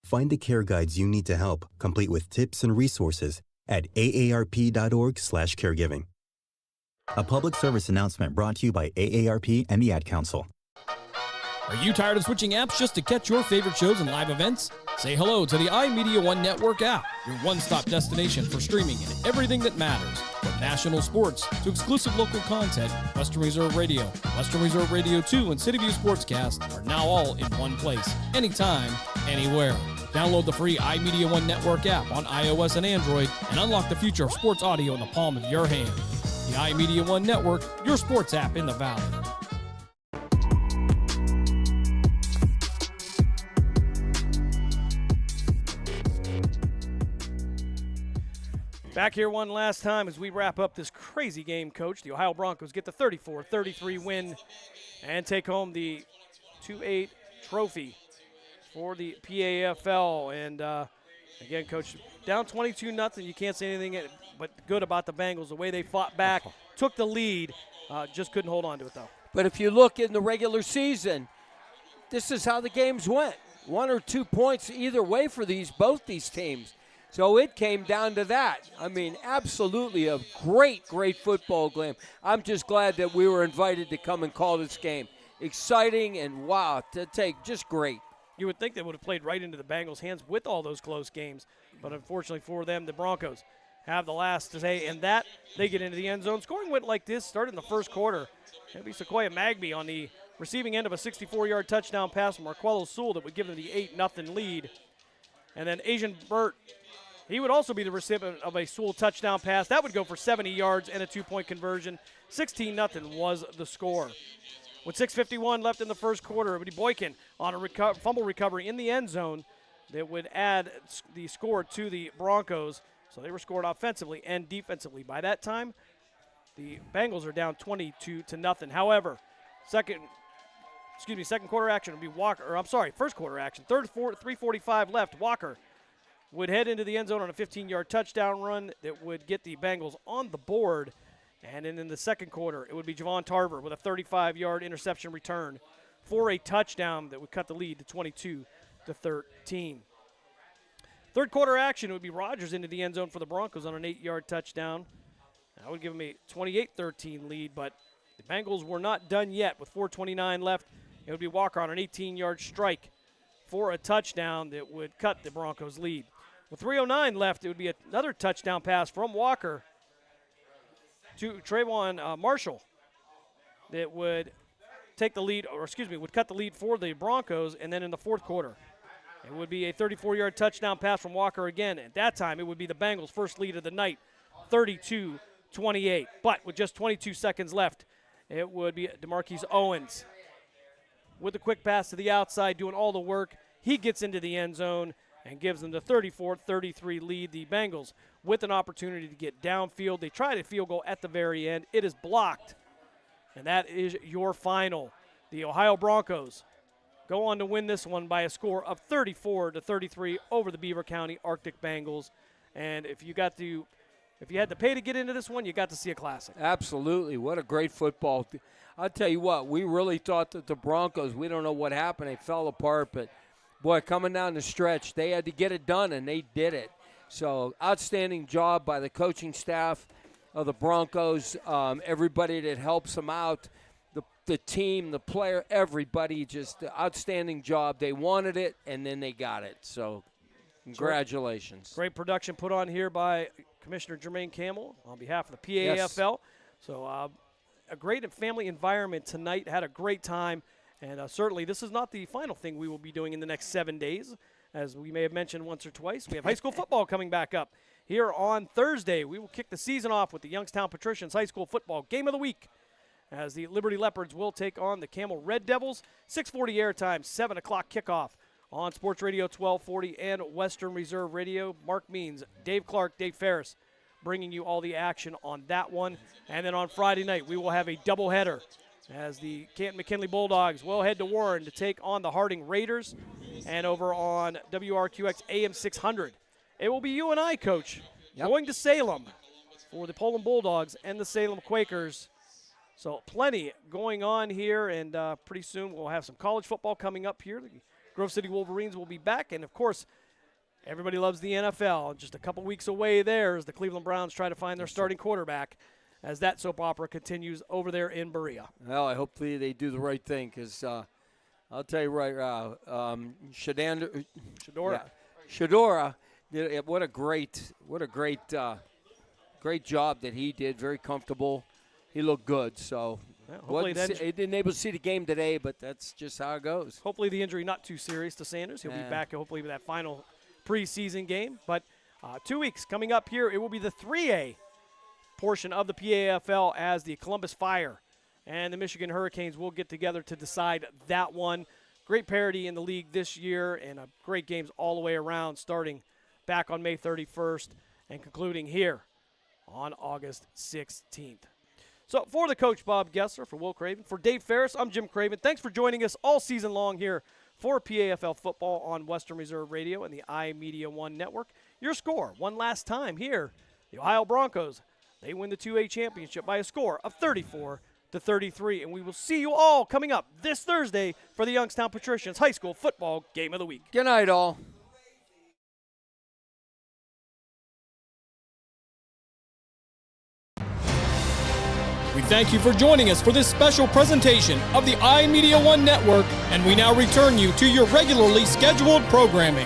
Speaker 14: Find the care guides you need to help, complete with tips and resources at aarp.org/caregiving. A public service announcement brought to you by AARP and the Ad Council.
Speaker 3: Are you tired of switching apps just to catch your favorite shows and live events? Say hello to the iMedia One Network app, your one-stop destination for streaming and everything that matters. From national sports to exclusive local content, Western Reserve Radio, Western Reserve Radio 2, and City View Sportscast are now all in one place, anytime, anywhere. Download the free iMedia One Network app on iOS and Android and unlock the future of sports audio in the palm of your hand. The iMedia One Network, your sports app in the Valley.
Speaker 1: Back here one last time as we wrap up this crazy game, Coach. The Ohio Broncos get the 34-33 win and take home the 2-8 trophy for the PAFL. And, again, Coach, down 22-0. You can't say anything but good about the Bengals. The way they fought back, took the lead, just couldn't hold on to it, though.
Speaker 2: But if you look in the regular season, this is how the games went. 1 or 2 points either way for both these teams. So it came down to that. I mean, absolutely a great, great football game. I'm just glad that we were invited to come and call this game. Exciting and wow, to take, just great.
Speaker 1: You would think they would have played right into the Bengals' hands with all those close games. But unfortunately for them, the Broncos have the last to say. And that, they get into the end zone. Scoring went like this, started in the first quarter. It'll be Sequoia Magby on the receiving end of a 64-yard touchdown pass from Marquello Sewell that would give them the 8-0 lead. And then Asian Burt, he would also be the recipient of a Sewell touchdown pass. That would go for 70 yards and a 2-point conversion. 16-0 was the score. With 6:51 left in the first quarter, it would be Boykin on a fumble recovery in the end zone that would add the score to the Broncos. So they were scored offensively and defensively. By that time, the Bengals are down 22-0. However, second quarter action would be first quarter action. 3:45 left. Walker would head into the end zone on a 15-yard touchdown run that would get the Bengals on the board. And then in the second quarter, it would be Javon Tarver with a 35-yard interception return for a touchdown that would cut the lead to 22-13. Third quarter action, it would be Rogers into the end zone for the Broncos on an 8-yard touchdown. That would give them a 28-13 lead, but the Bengals were not done yet. With 4:29 left, it would be Walker on an 18-yard strike for a touchdown that would cut the Broncos' lead. With 3:09 left, it would be another touchdown pass from Walker to Trayvon Marshall that would take the lead, would cut the lead for the Broncos. And then in the fourth quarter, it would be a 34-yard touchdown pass from Walker again. At that time, it would be the Bengals' first lead of the night, 32-28. But with just 22 seconds left, it would be DeMarquise Owens with a quick pass to the outside, doing all the work. He gets into the end zone and gives them the 34-33 lead. The Bengals with an opportunity to get downfield. They tried a field goal at the very end. It is blocked, and that is your final. The Ohio Broncos go on to win this one by a score of 34-33 over the Beaver County Arctic Bengals. And if if you had to pay to get into this one, you got to see a classic.
Speaker 2: Absolutely. What a great football. I'll tell you what, we really thought that the Broncos, we don't know what happened. They fell apart, but, boy, coming down the stretch, they had to get it done, and they did it. So outstanding job by the coaching staff of the Broncos, everybody that helps them out, the team, the player, everybody, just outstanding job. They wanted it, and then they got it. So congratulations.
Speaker 1: Great production put on here by Commissioner Jermaine Campbell on behalf of the PAFL.
Speaker 2: Yes.
Speaker 1: So a great family environment tonight. Had a great time. And certainly this is not the final thing we will be doing in the next 7 days. As we may have mentioned once or twice, we have high school football coming back up. Here on Thursday, we will kick the season off with the Youngstown Patricians High School Football Game of the Week, as the Liberty Leopards will take on the Camel Red Devils. 6:40 airtime, 7 o'clock kickoff on Sports Radio 1240 and Western Reserve Radio. Mark Means, Dave Clark, Dave Ferris bringing you all the action on that one. And then on Friday night, we will have a doubleheader as the Canton-McKinley Bulldogs will head to Warren to take on the Harding Raiders. And over on WRQX AM 600, it will be you and I, Coach, going to Salem for the Poland Bulldogs and the Salem Quakers. So plenty going on here, and pretty soon we'll have some college football coming up here. The Grove City Wolverines will be back, and, of course, everybody loves the NFL. Just a couple weeks away there as the Cleveland Browns try to find their starting quarterback as that soap opera continues over there in Berea.
Speaker 2: Well, hopefully they do the right thing, because I'll tell you right now, Shadora, what a great job that he did. Very comfortable. He looked good. So
Speaker 1: hopefully
Speaker 2: he didn't able to see the game today, but that's just how it goes.
Speaker 1: Hopefully the injury not too serious to Sanders. He'll be back hopefully with that final preseason game. But 2 weeks coming up here, it will be the 3A portion of the PAFL as the Columbus Fire and the Michigan Hurricanes will get together to decide that one. Great parity in the league this year, and great games all the way around, starting back on May 31st and concluding here on August 16th. So for the coach, Bob Gessler, for Will Craven, for Dave Ferris, I'm Jim Craven. Thanks for joining us all season long here for PAFL football on Western Reserve Radio and the iMedia One Network. Your score, one last time here, the Ohio Broncos, they win the 2A championship by a score of 34-33, and we will see you all coming up this Thursday for the Youngstown Patricians High School Football Game of the Week.
Speaker 2: Good night, all.
Speaker 3: We thank you for joining us for this special presentation of the iMedia One Network, and we now return you to your regularly scheduled programming.